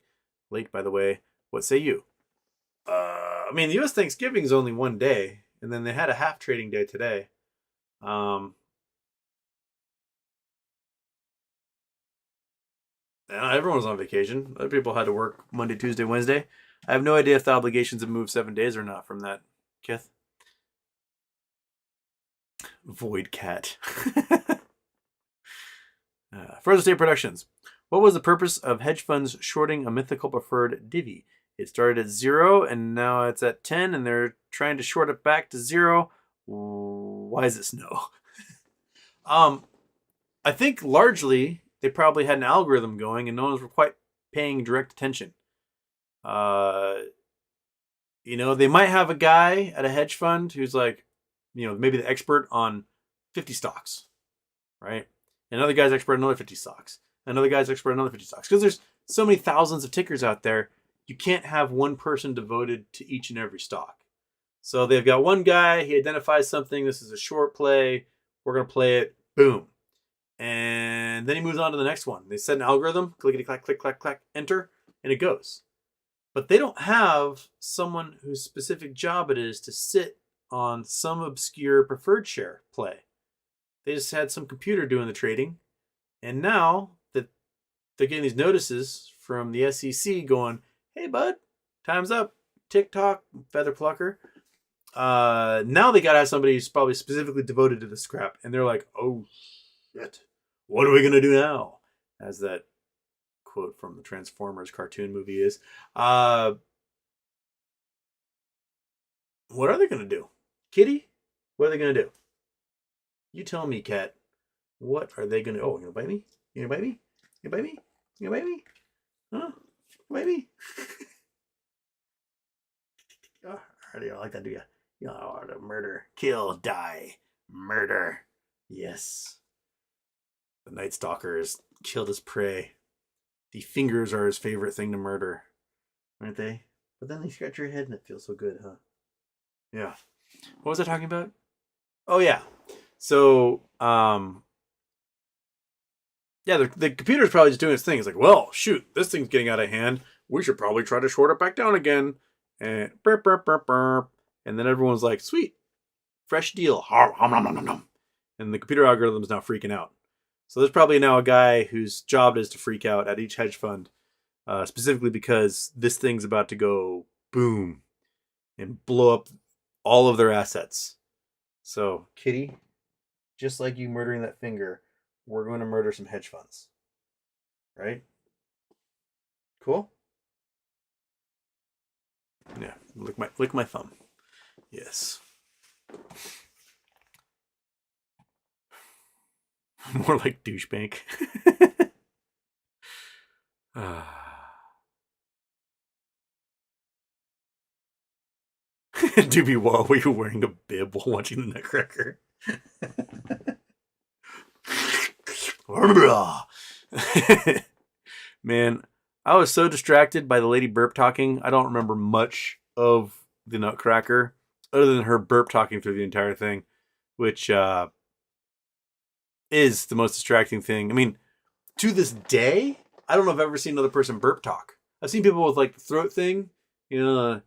Late, by the way. What say you? The U.S. Thanksgiving is only 1 day, and then they had a half trading day today. Everyone was on vacation. Other people had to work Monday, Tuesday, Wednesday. I have no idea if the obligations have moved 7 days or not from that, Kith. Void cat. Further State Productions. What was the purpose of hedge funds shorting a mythical preferred divvy? It started at 0 and now it's at 10 and they're trying to short it back to 0. Why is it snow? I think largely they probably had an algorithm going and no one was quite paying direct attention. They might have a guy at a hedge fund who's like, maybe the expert on 50 stocks, right? Another guy's expert on another 50 stocks. Another guy's expert on another 50 stocks. Because there's so many thousands of tickers out there, you can't have one person devoted to each and every stock. So they've got one guy, he identifies something, this is a short play, we're going to play it, boom. And then he moves on to the next one. They set an algorithm, clickety-clack, click, clack, clack, enter, and it goes. But they don't have someone whose specific job it is to sit on some obscure preferred share play. They just had some computer doing the trading. And now that they're getting these notices from the SEC going, hey, bud, time's up. TikTok, feather plucker. Now they got to have somebody who's probably specifically devoted to this crap. And they're like, oh, shit. What are we going to do now? As that quote from the Transformers cartoon movie is. What are they going to do? Kitty? What are they going to do? You tell me, cat. What are they going to... Oh, you going to bite me? You going to bite me? You going to bite me? You going to bite me? Huh? Bite me? Oh, you don't like that, do you? You want to murder. Kill, die, murder. Yes. The Night Stalker has killed his prey. The fingers are his favorite thing to murder. Aren't they? But then they scratch your head and it feels so good, huh? Yeah. What was I talking about? Oh, yeah. So, the computer's probably just doing its thing. It's like, well, shoot, this thing's getting out of hand. We should probably try to short it back down again. And burp, burp, burp, burp. And then everyone's like, sweet, fresh deal. And the computer algorithm is now freaking out. So there's probably now a guy whose job is to freak out at each hedge fund, specifically because this thing's about to go boom and blow up all of their assets. So, Kitty, just like you murdering that finger, we're going to murder some hedge funds. Right? Cool? Yeah, lick my thumb. Yes. More like douchebank. Doobie Wall, were you wearing a bib while watching the Nutcracker? Man, I was so distracted by the lady burp talking, I don't remember much of the Nutcracker, other than her burp talking through the entire thing, which is the most distracting thing. I mean, to this day, I don't know if I've ever seen another person burp talk. I've seen people with like the throat thing, come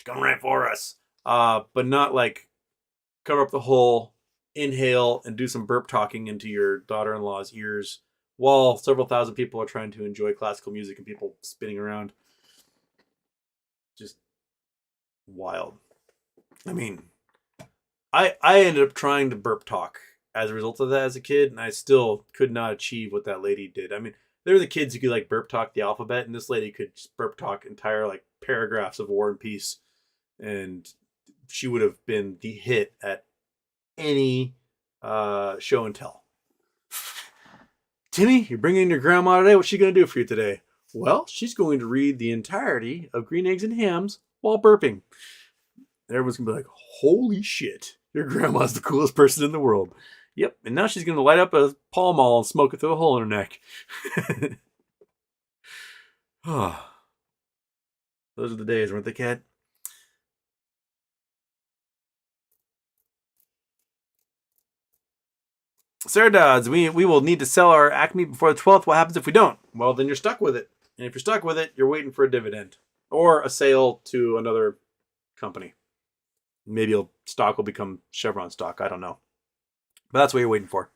right for us, but not like cover up the hole, inhale, and do some burp talking into your daughter-in-law's ears while several thousand people are trying to enjoy classical music and people spinning around. Just wild. I mean, I ended up trying to burp talk as a result of that as a kid, and I still could not achieve what that lady did. I mean, there were the kids who could like burp talk the alphabet, and this lady could just burp talk entire like paragraphs of War and Peace, and she would have been the hit at any show and tell. Timmy, you're bringing your grandma today. What's she gonna do for you today? Well, she's going to read the entirety of Green Eggs and Hams while burping. Everyone's going to be like, holy shit, your grandma's the coolest person in the world. Yep, and now she's going to light up a Pall Mall and smoke it through a hole in her neck. Those are the days, weren't they, Cat? Sarah Dodds, we will need to sell our Acme before the 12th. What happens if we don't? Well, then you're stuck with it. And if you're stuck with it, you're waiting for a dividend or a sale to another company. Maybe stock will become Chevron stock. I don't know. But that's what you're waiting for.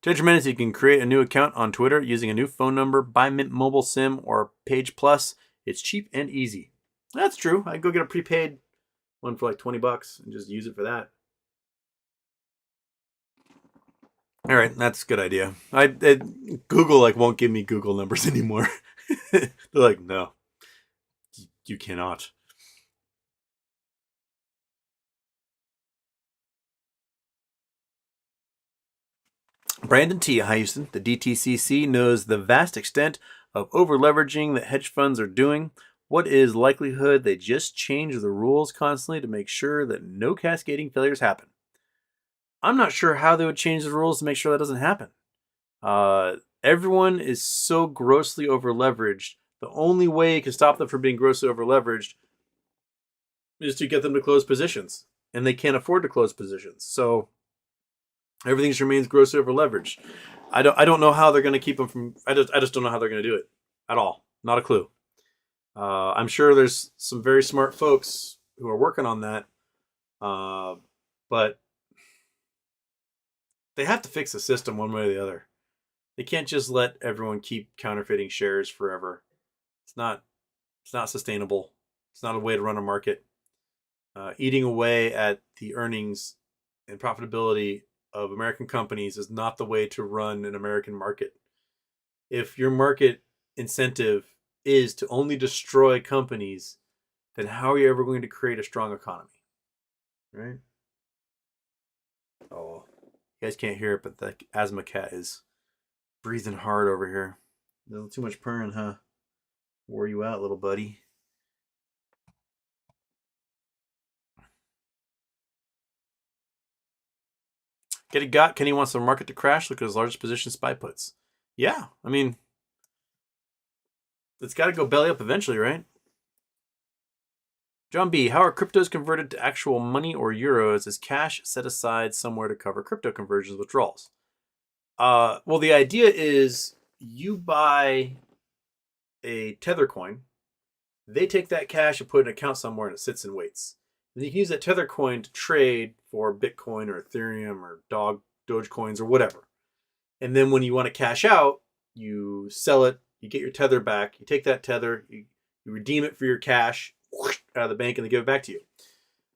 To tremendous, you can create a new account on Twitter using a new phone number, buy Mint Mobile SIM or Page Plus. It's cheap and easy. That's true. I go get a prepaid one for like $20 and just use it for that. All right, that's a good idea. Google won't give me Google numbers anymore. They're like, no, you cannot. Brandon T. Hi, Houston. The DTCC knows the vast extent of over-leveraging that hedge funds are doing. What is likelihood they just change the rules constantly to make sure that no cascading failures happen? I'm not sure how they would change the rules to make sure that doesn't happen. Everyone is so grossly over-leveraged. The only way you can stop them from being grossly over-leveraged is to get them to close positions. And they can't afford to close positions. So everything just remains grossly over leveraged. I don't know how they're going to keep them from. I just don't know how they're going to do it at all. Not a clue. I'm sure there's some very smart folks who are working on that, but they have to fix the system one way or the other. They can't just let everyone keep counterfeiting shares forever. It's not sustainable. It's not a way to run a market. Eating away at the earnings and profitability of American companies is not the way to run an American market. If your market incentive is to only destroy companies, then how are you ever going to create a strong economy? Right? Oh, you guys can't hear it, but the asthma cat is breathing hard over here. A little too much purring, huh? Wore you out, little buddy. Get it got. Kenny wants the market to crash. Look at his largest position, SPY puts. Yeah, I mean, it's got to go belly up eventually, right? John B., how are cryptos converted to actual money or euros? Is cash set aside somewhere to cover crypto conversions withdrawals? Well, the idea is you buy a Tether coin. They take that cash and put it in an account somewhere and it sits and waits. And you can use that Tether coin to trade for Bitcoin or Ethereum or Dogecoins or whatever. And then when you want to cash out, you sell it, you get your Tether back, you take that Tether, you redeem it for your cash out of the bank, and they give it back to you.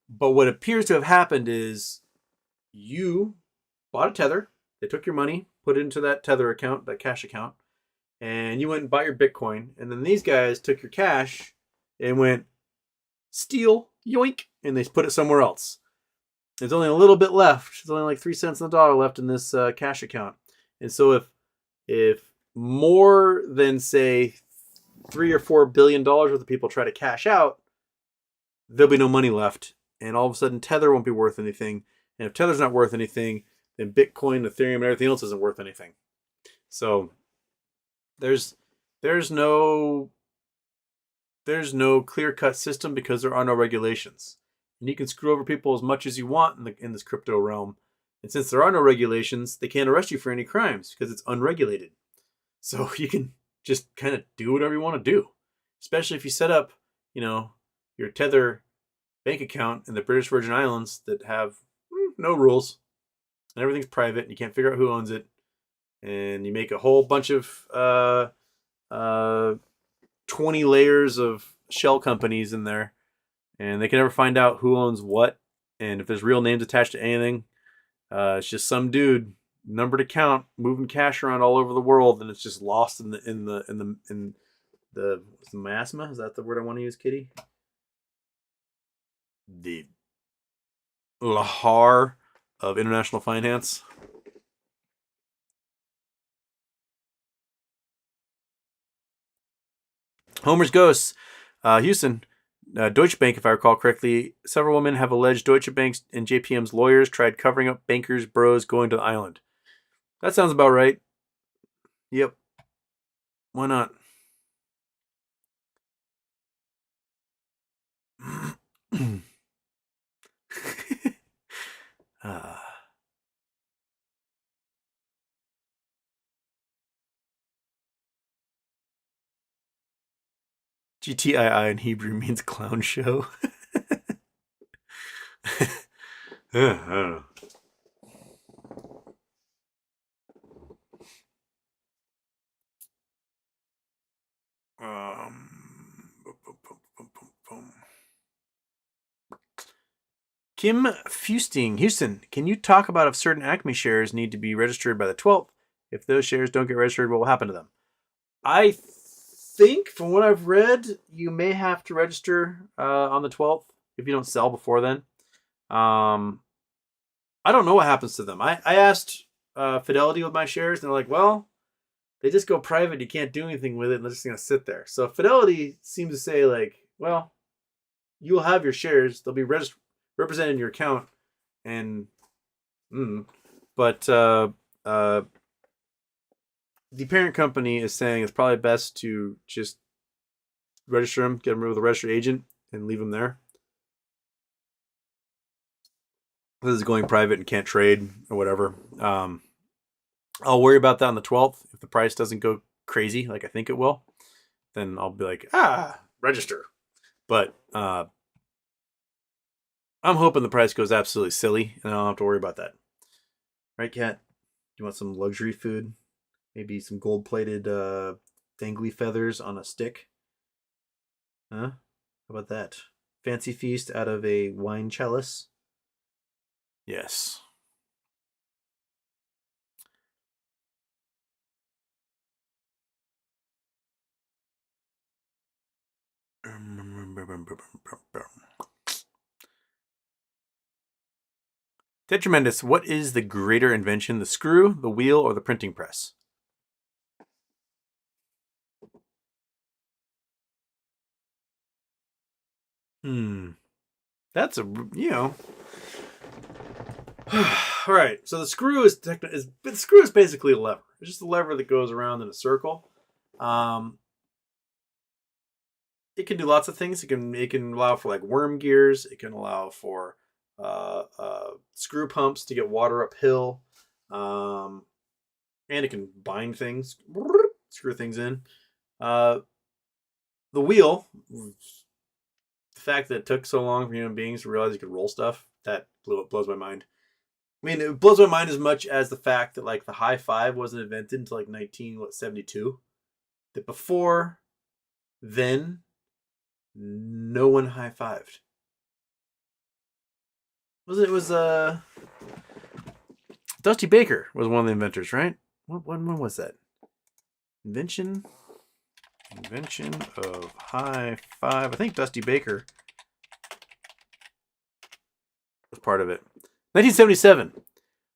But what appears to have happened is you bought a Tether, they took your money, put it into that Tether account, that cash account, and you went and bought your Bitcoin. And then these guys took your cash and went, steal, yoink, and they put it somewhere else. There's only a little bit left. There's only like 3 cents on the dollar left in this cash account. And so if more than, say, $3 or $4 billion worth of people try to cash out, there'll be no money left. And all of a sudden, Tether won't be worth anything. And if Tether's not worth anything, then Bitcoin, Ethereum, and everything else isn't worth anything. So there's no clear-cut system because there are no regulations. And you can screw over people as much as you want in this crypto realm. And since there are no regulations, they can't arrest you for any crimes because it's unregulated. So you can just kind of do whatever you want to do. Especially if you set up, your Tether bank account in the British Virgin Islands that have no rules. And everything's private and you can't figure out who owns it. And you make a whole bunch of 20 layers of shell companies in there. And they can never find out who owns what. And if there's real names attached to anything, it's just some dude, numbered account, moving cash around all over the world, and it's just lost in the miasma. Is that the word I want to use, Kitty? The Lahar of international finance. Homer's Ghosts. Houston. Deutsche Bank, if I recall correctly, several women have alleged Deutsche Bank's and JPM's lawyers tried covering up bankers' bros going to the island. That sounds about right. Yep. Why not? GTII in Hebrew means clown show. I don't know. Kim Fusting, Houston, can you talk about if certain Acme shares need to be registered by the 12th? If those shares don't get registered, what will happen to them? I think, from what I've read, you may have to register on the 12th if you don't sell before then. I don't know what happens to them. I asked Fidelity with my shares, and they're like, well, they just go private. You can't do anything with it, and they're just going to sit there. So Fidelity seems to say, like, well, you'll have your shares. They'll be represented in your account. But the parent company is saying it's probably best to just register them, get them with a registered agent, and leave them there. This is going private and can't trade or whatever. I'll worry about that on the 12th. If the price doesn't go crazy like I think it will, then I'll be like, register. But I'm hoping the price goes absolutely silly and I don't have to worry about that. Right, Kat? You want some luxury food? Maybe some gold-plated dangly feathers on a stick? Huh? How about that? Fancy feast out of a wine chalice? Yes. Detremendous, what is the greater invention, the screw, the wheel, or the printing press? That's All right. So the screw the screw is basically a lever. It's just a lever that goes around in a circle. It can do lots of things. It can allow for like worm gears. It can allow for screw pumps to get water uphill, and it can bind things, screw things in. The wheel, the fact that it took so long for human beings to realize you could roll stuff, that blows my mind. I mean, it blows my mind as much as the fact that like the high five wasn't invented until like 1972. That before then, no one high fived. It was Dusty Baker was one of the inventors, right? When was that? Invention of high five. I think Dusty Baker was part of it. 1977.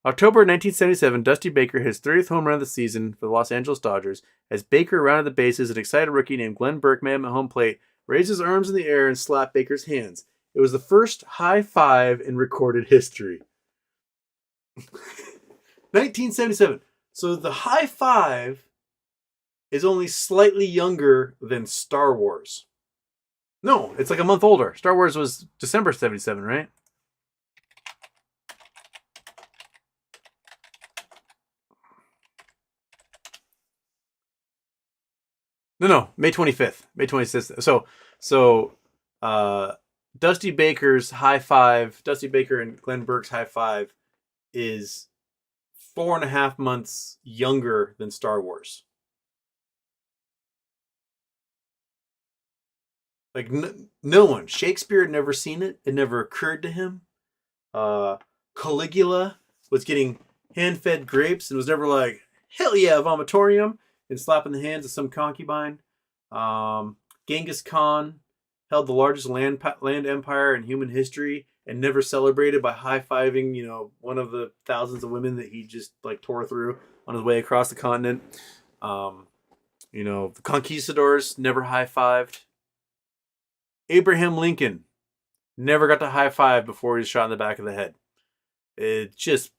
October 1977, Dusty Baker hit his 30th home run of the season for the Los Angeles Dodgers. As Baker rounded the bases, an excited rookie named Glenn Burke met him at home plate, raised his arms in the air, and slapped Baker's hands. It was the first high five in recorded history. 1977. So the high five is only slightly younger than Star Wars. No, it's like a month older. Star Wars was December 77, right? No, May 25th. May 26th. So Dusty Baker's high five, Dusty Baker and Glenn Burke's high five is 4.5 months younger than Star Wars. Like no one. Shakespeare had never seen it. It never occurred to him. Caligula was getting hand-fed grapes and was never like, hell yeah, vomitorium, and slapping the hands of some concubine. Genghis Khan held the largest land empire in human history and never celebrated by high-fiving, one of the thousands of women that he just like tore through on his way across the continent. The conquistadors never high-fived. Abraham Lincoln never got to high-five before he was shot in the back of the head. It just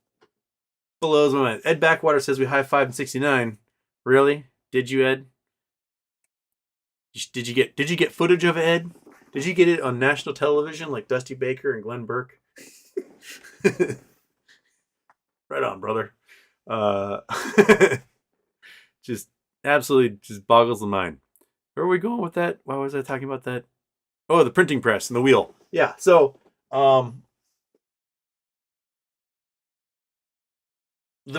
blows my mind. Ed Backwater says we high-fived in 69. Really? Did you, Ed? Did you get footage of it, Ed? Did you get it on national television like Dusty Baker and Glenn Burke? Right on, brother. Just absolutely just boggles the mind. Where are we going with that? Why was I talking about that? Oh, the printing press and the wheel. Yeah. So, the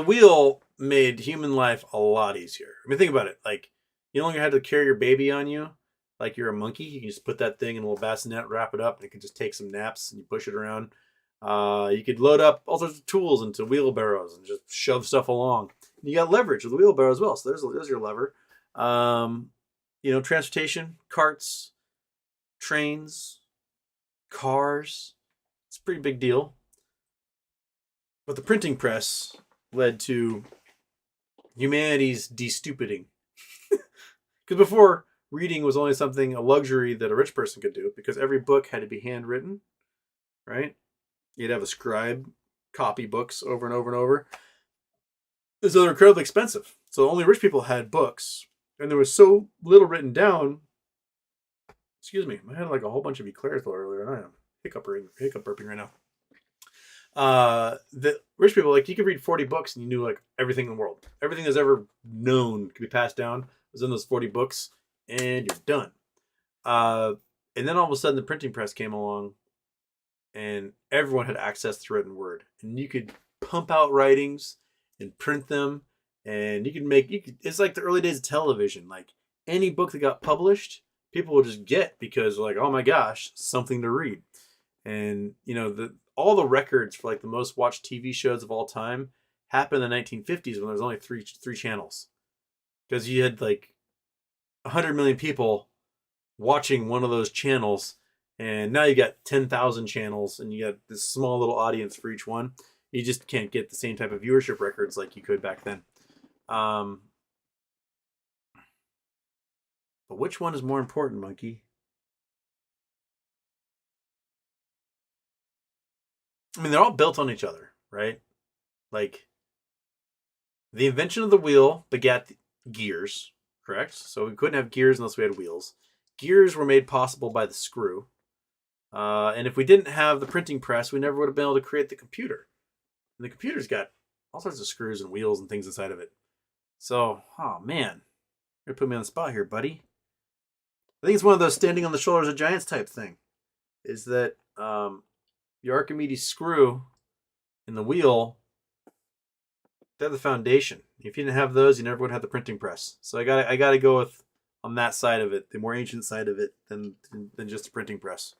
wheel made human life a lot easier. I mean, think about it. Like, you no longer had to carry your baby on you like you're a monkey. You can just put that thing in a little bassinet, wrap it up, and it can just take some naps and you push it around. You could load up all sorts of tools into wheelbarrows and just shove stuff along. And you got leverage with the wheelbarrow as well. So there's your lever. Transportation, carts, trains, cars. It's a pretty big deal. But the printing press led to humanity's de-stupiding. Because before, reading was only a luxury that a rich person could do, because every book had to be handwritten, right? You'd have a scribe copy books over and over and over. So they're incredibly expensive. So only rich people had books, and there was so little written down. Excuse me, I had like a whole bunch of eclairs earlier, and I am hiccup burping right now. The rich people, like, you could read 40 books and you knew like everything in the world. Everything that's ever known could be passed down was in those 40 books, and you're done. And then all of a sudden the printing press came along, and everyone had access to written word, and you could pump out writings and print them, and it's like the early days of television. Like, any book that got published, people would just get, because like, oh my gosh, something to read. And all the records for like the most watched TV shows of all time happened in the 1950s, when there was only three channels, because you had like 100 million people watching one of those channels, and now you got 10,000 channels, and you got this small little audience for each one. You just can't get the same type of viewership records like you could back then. But which one is more important, Monkey? I mean, they're all built on each other, right? Like, the invention of the wheel begat gears, correct? So we couldn't have gears unless we had wheels. Gears were made possible by the screw. And if we didn't have the printing press, we never would have been able to create the computer. And the computer's got all sorts of screws and wheels and things inside of it. So, oh man, you're gonna put me on the spot here, buddy. I think it's one of those standing on the shoulders of giants type thing. Is that your Archimedes screw and the wheel, they're the foundation. If you didn't have those, you never would have the printing press. So I gotta go with on that side of it, the more ancient side of it, than just the printing press.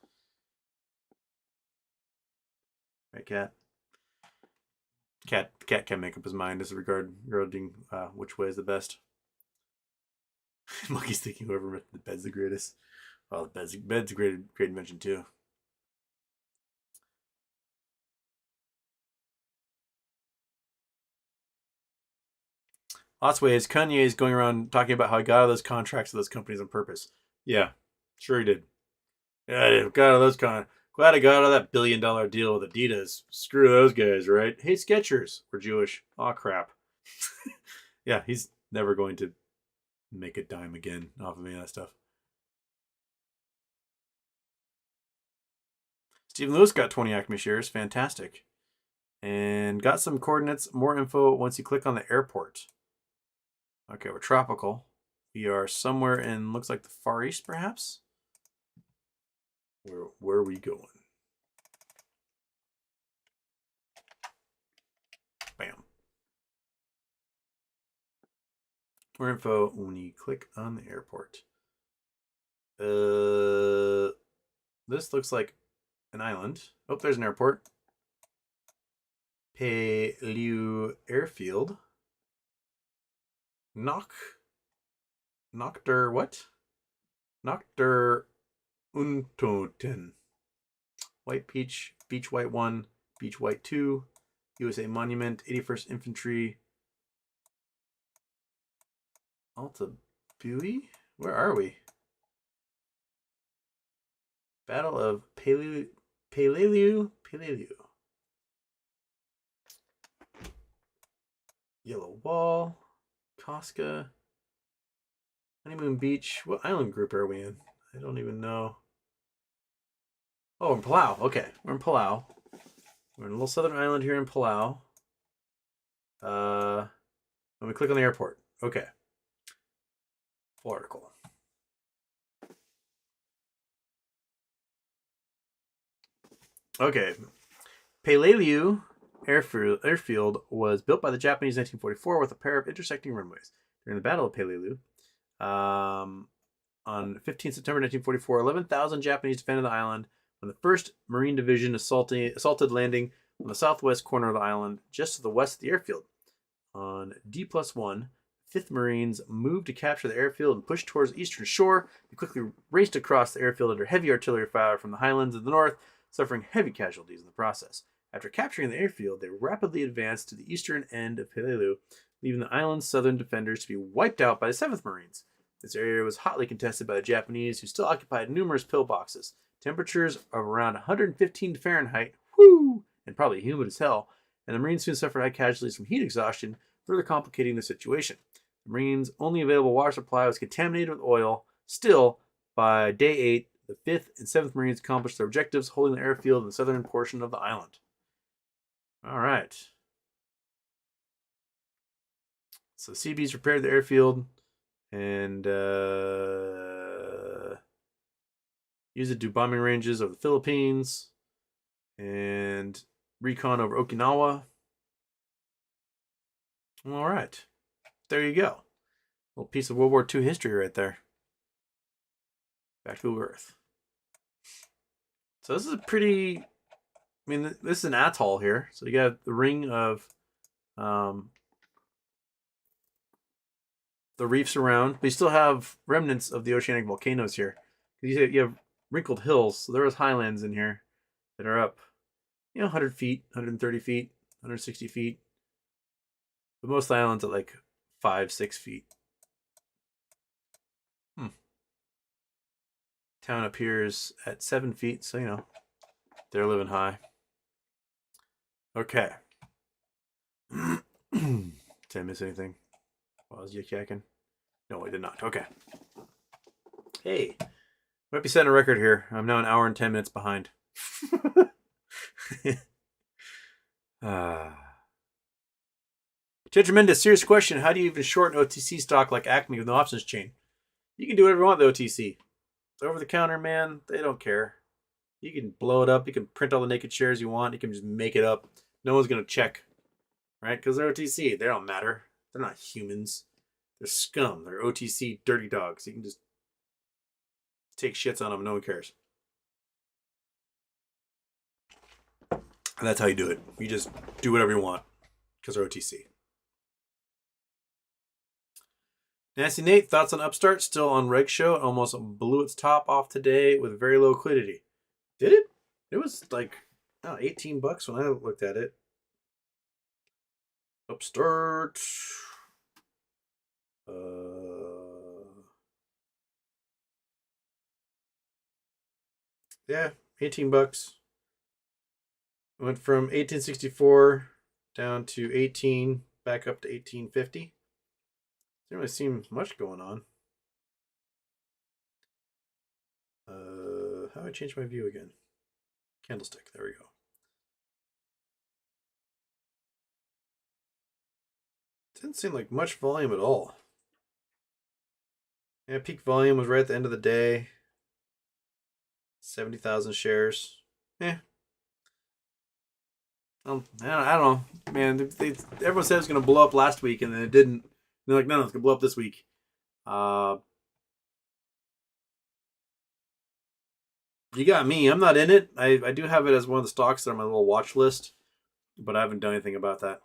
Right, Cat? Cat can't make up his mind as regarding which way is the best. Monkey's thinking whoever invented the bed's the greatest. Well, the bed's a great invention too. Lots of ways. Kanye is going around talking about how he got out of those contracts with those companies on purpose. Yeah, sure he did. Yeah, I got out of those glad I got out of that $1 billion deal with Adidas. Screw those guys, right? Hey, Skechers, we're Jewish. Aw, crap. Yeah, he's never going to make a dime again off of any of that stuff. Stephen Lewis got 20 Acme shares. Fantastic. And got some coordinates, more info once you click on the airport. Okay, we're tropical. We are somewhere in, looks like the Far East, perhaps? Where are we going? Bam. More info when you click on the airport. This looks like an island. Oh, there's an airport. Palau Airfield. Noctur what? Noctur Untoten. White Beach, Beach White 1, Beach White 2, USA Monument, 81st Infantry, Alta Buoy? Where are we? Battle of Palau. Yellow Wall, Casca, Honeymoon Beach. What island group are we in? I don't even know. Oh, in Palau. Okay, we're in Palau. We're in a little southern island here in Palau. Let me click on the airport. Okay. Full article. Okay. Palau Airfield was built by the Japanese in 1944 with a pair of intersecting runways. During the Battle of Palau, on 15 September 1944, 11,000 Japanese defended the island when the 1st Marine Division assaulted landing on the southwest corner of the island, just to the west of the airfield. On D+1, 5th Marines moved to capture the airfield and pushed towards the eastern shore. They quickly raced across the airfield under heavy artillery fire from the highlands of the north, suffering heavy casualties in the process. After capturing the airfield, they rapidly advanced to the eastern end of Palau, leaving the island's southern defenders to be wiped out by the 7th Marines. This area was hotly contested by the Japanese, who still occupied numerous pillboxes. Temperatures of around 115 Fahrenheit, and probably humid as hell, and the Marines soon suffered high casualties from heat exhaustion, further complicating the situation. The Marines' only available water supply was contaminated with oil. Still, by day 8, the 5th and 7th Marines accomplished their objectives, holding the airfield in the southern portion of the island. All right. So the Seabees repaired the airfield and used it to do bombing ranges over the Philippines and recon over Okinawa. All right. There you go. A little piece of World War II history right there. Back to Earth. So this is a pretty... I mean, this is an atoll here. So you got the ring of the reefs around. But you still have remnants of the oceanic volcanoes here. You have wrinkled hills. So there is highlands in here that are up, 100 feet, 130 feet, 160 feet. But most islands at like 5-6 feet. Town up here is at 7 feet, so they're living high. Okay. Did I miss anything? While I was yik-yakking? No, I did not. Okay. Hey, might be setting a record here. I'm now an hour and 10 minutes behind. Judge Tremendous, serious question. How do you even short an OTC stock like Acme with no options chain? You can do whatever you want with the OTC. It's over the counter, man. They don't care. You can blow it up. You can print all the naked shares you want. You can just make it up. No one's going to check. Right? Because they're OTC. They don't matter. They're not humans. They're scum. They're OTC dirty dogs. You can just take shits on them. No one cares. And that's how you do it. You just do whatever you want. Because they're OTC. Nasty Nate, thoughts on Upstart? Still on Reg Show. It almost blew its top off today with very low liquidity. Did it? It was like $18 when I looked at it. Upstart. Yeah, $18. Went from 1864 down to 18, back up to 1850. Doesn't really seem much going on. How do I change my view again? Candlestick. There we go. Didn't seem like much volume at all. Yeah, peak volume was right at the end of the day. 70,000 shares. I don't know, man. Everyone said it was going to blow up last week, and then it didn't. They're like, no, it's going to blow up this week. You got me. I'm not in it. I do have it as one of the stocks that are on my little watch list, but I haven't done anything about that.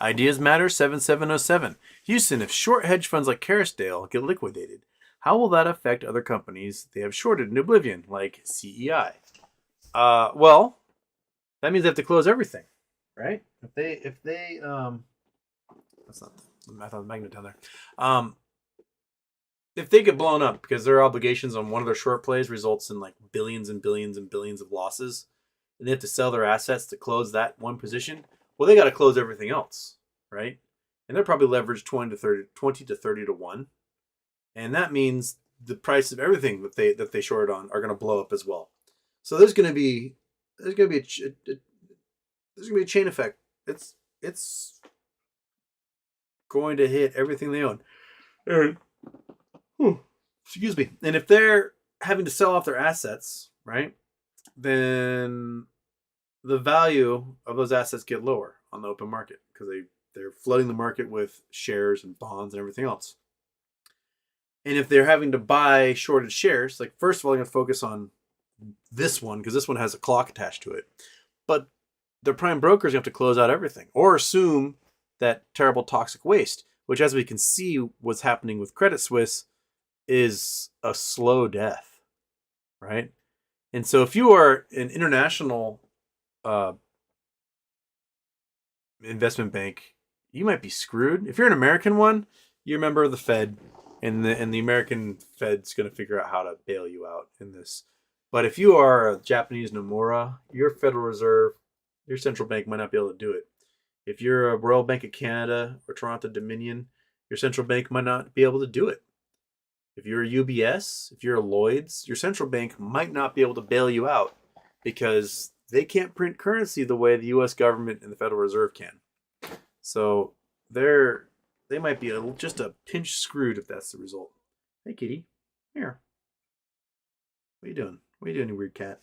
Ideas Matter 7707. Houston, if short hedge funds like Kerrisdale get liquidated, how will that affect other companies they have shorted into oblivion, like CEI? Well, that means they have to close everything, right? That's not the math on the magnet down there. If they get blown up because their obligations on one of their short plays results in like billions and billions and billions of losses, and they have to sell their assets to close that one position, well, they got to close everything else, right? And they're probably leveraged 20 to 30 to 1. And that means the price of everything that they shorted on are going to blow up as well. So there's going to be a chain effect. It's going to hit everything they own. Excuse me. And if they're having to sell off their assets, right, then the value of those assets get lower on the open market because they're flooding the market with shares and bonds and everything else. And if they're having to buy shorted shares, like first of all, they're going to focus on this one because this one has a clock attached to it. But the prime brokers have to close out everything or assume that terrible toxic waste, which as we can see what's happening with Credit Suisse, is a slow death, right? And so if you are an international investment bank, you might be screwed. If you're an American one, you're a member of the Fed, and the American Fed's going to figure out how to bail you out in this. But if you are a Japanese Nomura, your Federal Reserve, your central bank might not be able to do it. If you're a Royal Bank of Canada or Toronto Dominion, your central bank might not be able to do it. If you're a UBS, if you're a Lloyd's, your central bank might not be able to bail you out because they can't print currency the way the U.S. government and the Federal Reserve can. So they might be just a pinch screwed if that's the result. Hey, kitty. Here. What are you doing? What are you doing, you weird cat?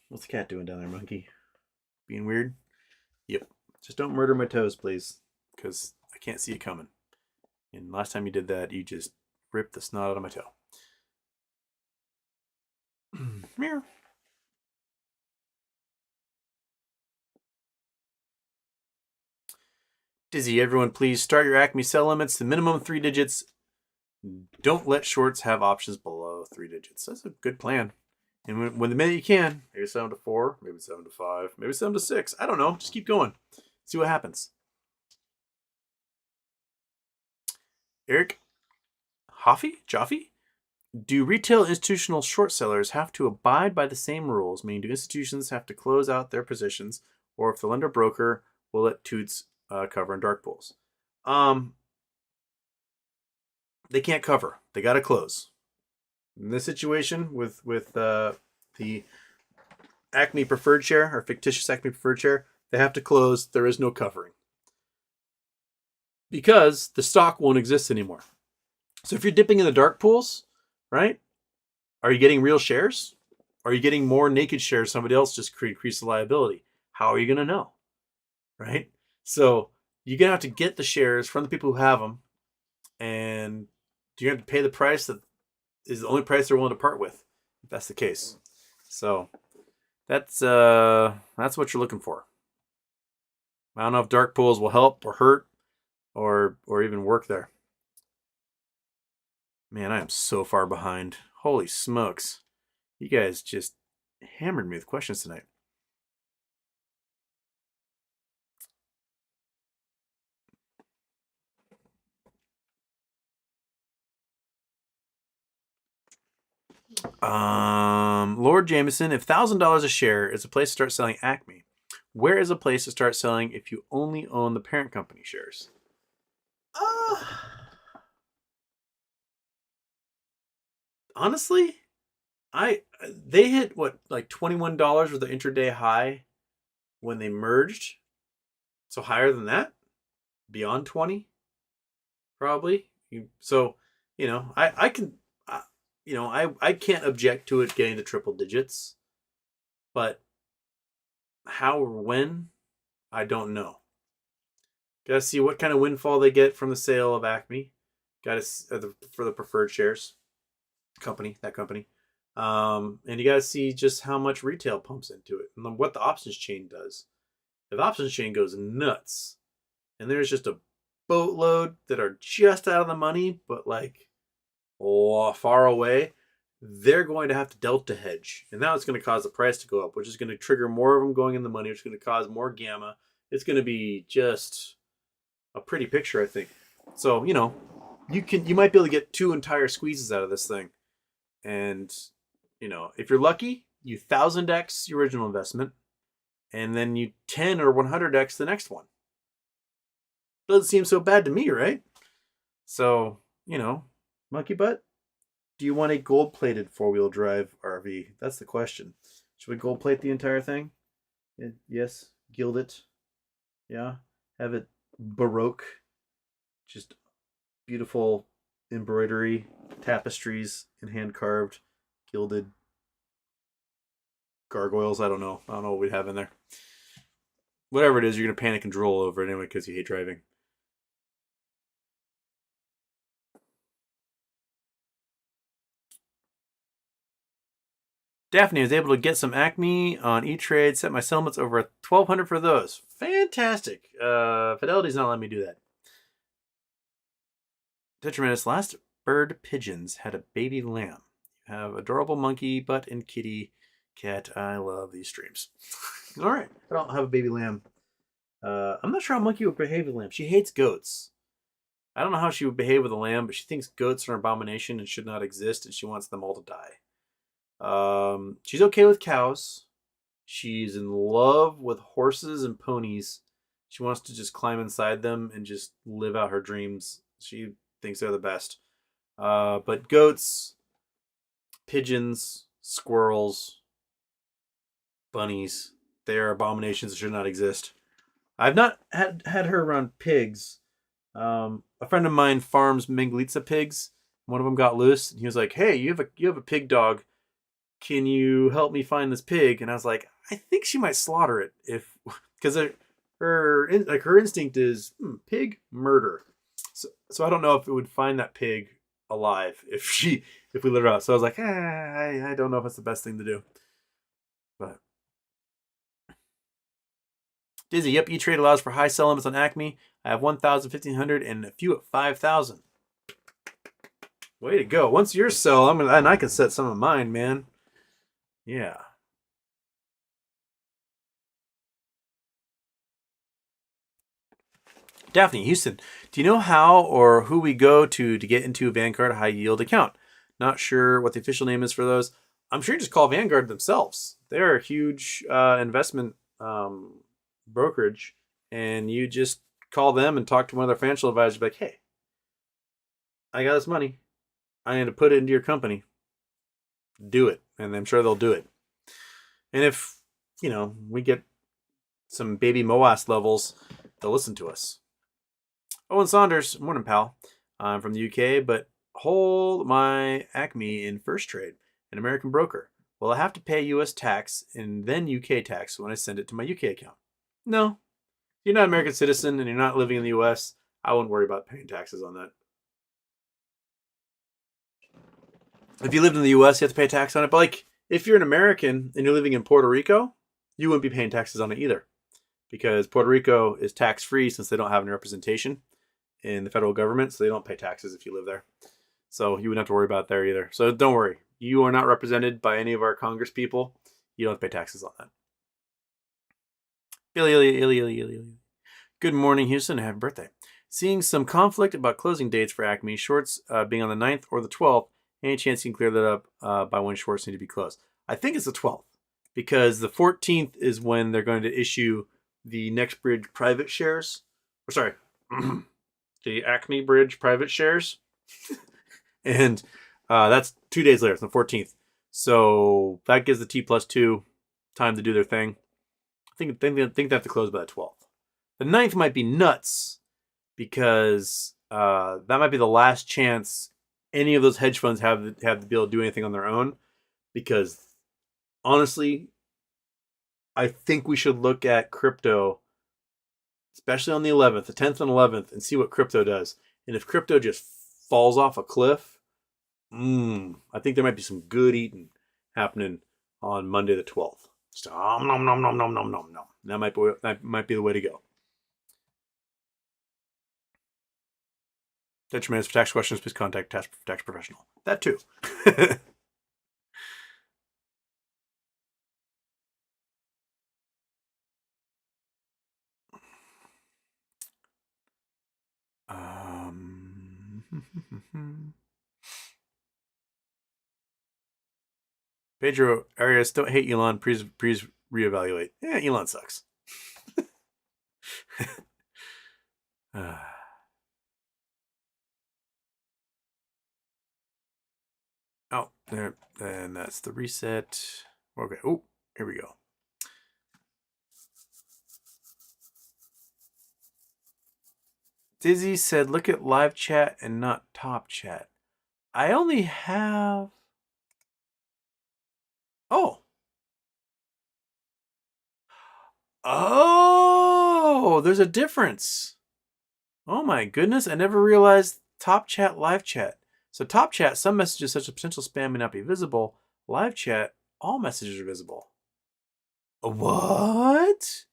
What's the cat doing down there, monkey? Being weird? Yep. Just don't murder my toes, please. Because I can't see it coming. And last time you did that, you just ripped the snot out of my toe. Meow. Dizzy, everyone please start your Acme sell limits to minimum 3 digits. Don't let shorts have options below 3 digits. That's a good plan. And when the minute you can, maybe 7 to 4, maybe 7 to 5, maybe 7 to 6. I don't know. Just keep going. See what happens. Eric Jaffe? Do retail institutional short sellers have to abide by the same rules? Meaning, do institutions have to close out their positions, or if the lender broker will let toots cover in dark pools? They can't cover. They got to close. In this situation with the Acme preferred share or fictitious Acme preferred share, they have to close. There is no covering because the stock won't exist anymore. So if you're dipping in the dark pools, right? Are you getting real shares? Are you getting more naked shares? Somebody else just increased the liability. How are you going to know? Right? So you're going to have to get the shares from the people who have them, and you're going to have to pay the price that is the only price they're willing to part with, if that's the case. So that's what you're looking for. I don't know if dark pools will help or hurt or even work there. Man, I am so far behind. Holy smokes. You guys just hammered me with questions tonight. Lord Jameson, if $1,000 a share is a place to start selling Acme, where is a place to start selling if you only own the parent company shares? Honestly, they hit what, like $21 with the intraday high when they merged. So higher than that, beyond 20, probably. So, I can, I can't object to it getting to triple digits, but how or when, I don't know. Gotta see what kind of windfall they get from the sale of Acme. For the preferred shares company, that company. And you got to see just how much retail pumps into it and what the options chain does. If the options chain goes nuts and there's just a boatload that are just out of the money, but like far away, they're going to have to delta hedge. And now it's going to cause the price to go up, which is going to trigger more of them going in the money, which is going to cause more gamma. It's going to be just a pretty picture, I think. So, you might be able to get 2 entire squeezes out of this thing. And, if you're lucky, you 1000x your original investment, and then you 10 or 100x the next one. Doesn't seem so bad to me, right? So, monkey butt, do you want a gold-plated 4-wheel drive RV? That's the question. Should we gold plate the entire thing? Yes. Gild it. Yeah. Have it Baroque. Just beautiful embroidery, tapestries, and hand-carved, gilded gargoyles. I don't know what we'd have in there. Whatever it is, you're going to panic and drool over it anyway because you hate driving. Daphne was able to get some Acme on E-Trade, set my settlements over 1,200 for those. Fantastic. Fidelity's not letting me do that. Detrimentus, last bird pigeons had a baby lamb. You have adorable monkey, butt, and kitty cat. I love these streams. All right. I don't have a baby lamb. I'm not sure how monkey would behave with lamb. She hates goats. I don't know how she would behave with a lamb, but she thinks goats are an abomination and should not exist, and she wants them all to die. She's okay with cows. She's in love with horses and ponies. She wants to just climb inside them and just live out her dreams. She thinks they're the best. But goats, pigeons, squirrels, bunnies, they are abominations that should not exist. I've not had her around pigs. A friend of mine farms Menglitsa pigs. One of them got loose, and he was like, "Hey, you have a pig dog. Can you help me find this pig?" And I was like, I think she might slaughter it because her instinct is pig murder. So I don't know if it would find that pig alive if we let her out. So I was like, I don't know if it's the best thing to do. But Dizzy, yep, E-Trade allows for high sell limits on Acme. I have 1,000, 1,500, and a few at 5,000. Way to go. Once yours sell, and I can set some of mine, man. Yeah. Daphne, Houston, do you know how or who we go to get into Vanguard high yield account? Not sure what the official name is for those. I'm sure you just call Vanguard themselves. They're a huge investment brokerage, and you just call them and talk to one of their financial advisors. Like, hey, I got this money. I need to put it into your company. Do it, and I'm sure they'll do it. And if we get some baby MOASS levels, they'll listen to us. Owen Saunders, morning, pal. I'm from the UK, but hold my Acme in first trade, an American broker. Will I have to pay US tax and then UK tax when I send it to my UK account? No. If you're not an American citizen and you're not living in the US, I wouldn't worry about paying taxes on that. If you lived in the US, you have to pay tax on it. But like, if you're an American and you're living in Puerto Rico, you wouldn't be paying taxes on it either, because Puerto Rico is tax-free since they don't have any representation in the federal government, so they don't pay taxes if you live there. So you wouldn't have to worry about it there either. So don't worry. You are not represented by any of our Congress people. You don't have to pay taxes on that. Illy. Good morning, Houston. Happy birthday. Seeing some conflict about closing dates for Acme, shorts being on the 9th or the 12th. Any chance you can clear that up by when shorts need to be closed? I think it's the 12th, because the 14th is when they're going to issue the next bridge private shares. Or sorry, the Acme Bridge private shares. And that's 2 days later, it's the 14th. So that gives the T+2 time to do their thing. I think they have to close by the 12th. The 9th might be nuts, because that might be the last chance any of those hedge funds have to be able to do anything on their own. Because honestly, I think we should look at crypto, especially on the 11th, the 10th and 11th, and see what crypto does. And if crypto just falls off a cliff, I think there might be some good eating. happening on Monday the 12th. Just nom nom nom nom nom nom nom. That might be the way to go. Detrimentous for tax questions, please contact tax professional. That too. Pedro Arias, don't hate Elon. Please reevaluate. Yeah, Elon sucks. Oh, there. And that's the reset. Okay. Oh, here we go. Dizzy said, look at live chat and not top chat. I only have... Oh. Oh, there's a difference. Oh my goodness. I never realized top chat, live chat. So top chat, some messages such as potential spam may not be visible. Live chat, all messages are visible. What?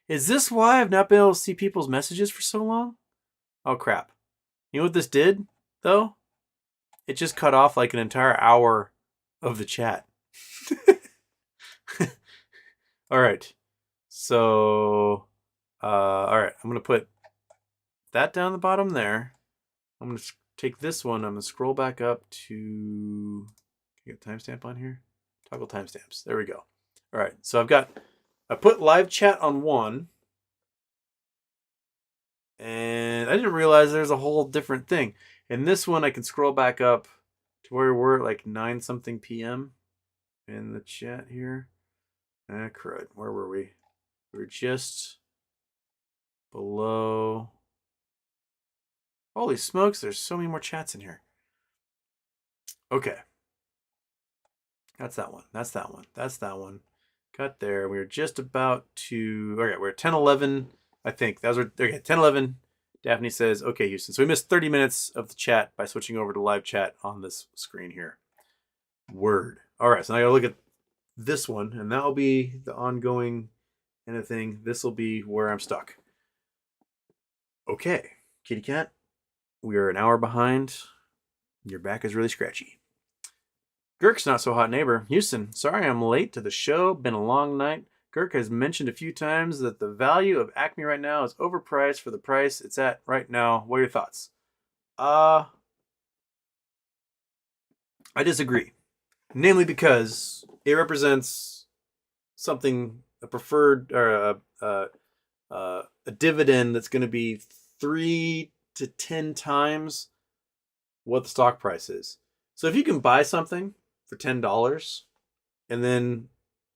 Is this why I've not been able to see people's messages for so long? Oh crap. You know what this did, though? It just cut off like an entire hour of the chat. All right. So, all right. I'm going to put that down the bottom there. I'm going to take this one. I'm going to scroll back up to... Can I get a timestamp on here? Toggle timestamps. There we go. All right. So I put live chat on one. And I didn't realize there's a whole different thing. And this one, I can scroll back up to where we're at like 9 something p.m. in the chat here. Ah, crud. Where were we? We were just below. Holy smokes, there's so many more chats in here. Okay. That's that one. That's that one. That's that one. Got there. We were just about to... Okay, we're at 10:11, I think. That was... Okay, 10:11. Daphne says, okay, Houston. So we missed 30 minutes of the chat by switching over to live chat on this screen here. Word. All right, so now I got to look at this one, and that'll be the ongoing kind of thing. This will be where I'm stuck. Okay, kitty cat. We are an hour behind. Your back is really scratchy. Girk's not so hot neighbor. Houston, sorry I'm late to the show. Been a long night. Girk has mentioned a few times that the value of Acme right now is overpriced for the price it's at right now. What are your thoughts? I disagree. Namely because it represents something, a preferred, or a dividend that's going to be 3 to 10 times what the stock price is. So if you can buy something for $10 and then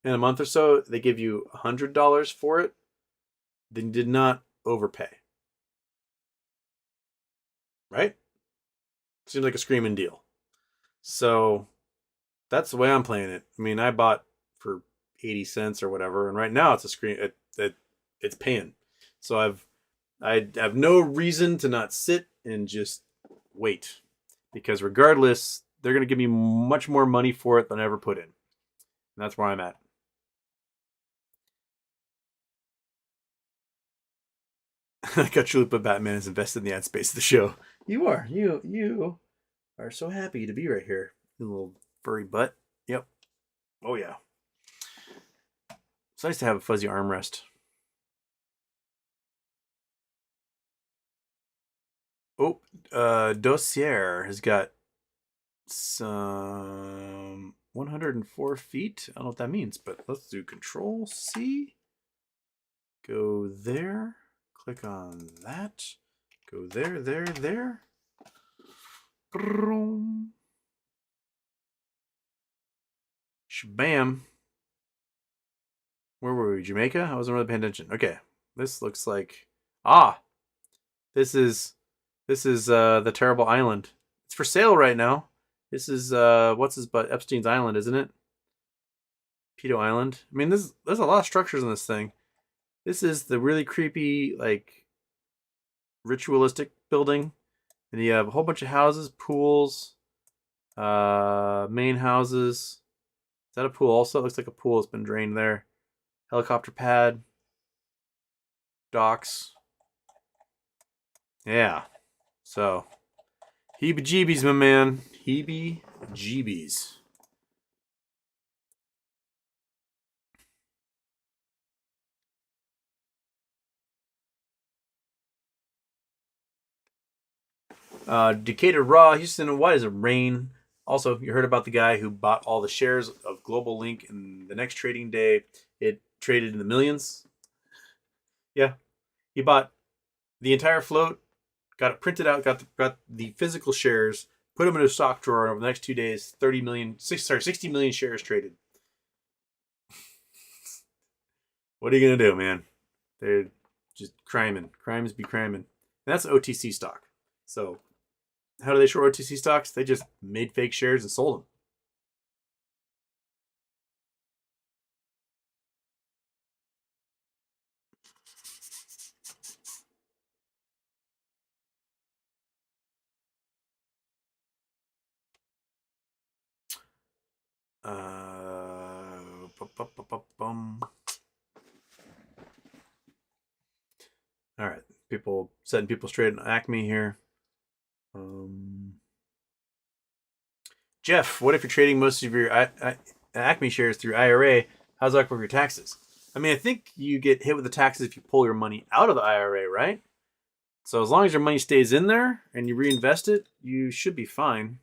in a month or so they give you $100 for it, then you did not overpay. Right? Seems like a screaming deal. So that's the way I'm playing it. I mean, I bought for 80 cents or whatever, and right now it's a screen. It's paying. So I have no reason to not sit and just wait, because regardless, they're going to give me much more money for it than I ever put in. And that's where I'm at. I got Chalupa Batman is invested in the ad space of the show. You are. You are so happy to be right here. You little furry butt. Yep. Oh, yeah. It's nice to have a fuzzy armrest. Oh, Dossier has got some 104 feet. I don't know what that means, but let's do Control C. Go there. Click on that. Go there, there, there. Shabam. Where were we? Jamaica? I wasn't really paying attention. Okay. This looks like... Ah! This is the terrible island. It's for sale right now. This is what's his butt? Epstein's island, isn't it? Pedo Island. I mean, there's a lot of structures in this thing. This is the really creepy, like, ritualistic building. And you have a whole bunch of houses, pools, main houses. Is that a pool also? It looks like a pool has been drained there. Helicopter pad. Docks. Yeah. So, heebie-jeebies, my man. Heebie-jeebies. Decatur Raw, Houston, why does it rain? Also, you heard about the guy who bought all the shares of Global Link, and the next trading day, it traded in the millions. Yeah, he bought the entire float, got it printed out, got the physical shares, put them in a stock drawer. Over the next 2 days, 60 million shares traded. What are you gonna do, man? They're just criming. Crimes be criming. And that's OTC stock. So how do they short OTC stocks? They just made fake shares and sold them. All right, people setting people straight on Acme here. Jeff, what if you're trading most of your Acme shares through IRA? How's that work with your taxes? I mean, I think you get hit with the taxes if you pull your money out of the IRA, right? So as long as your money stays in there and you reinvest it, you should be fine.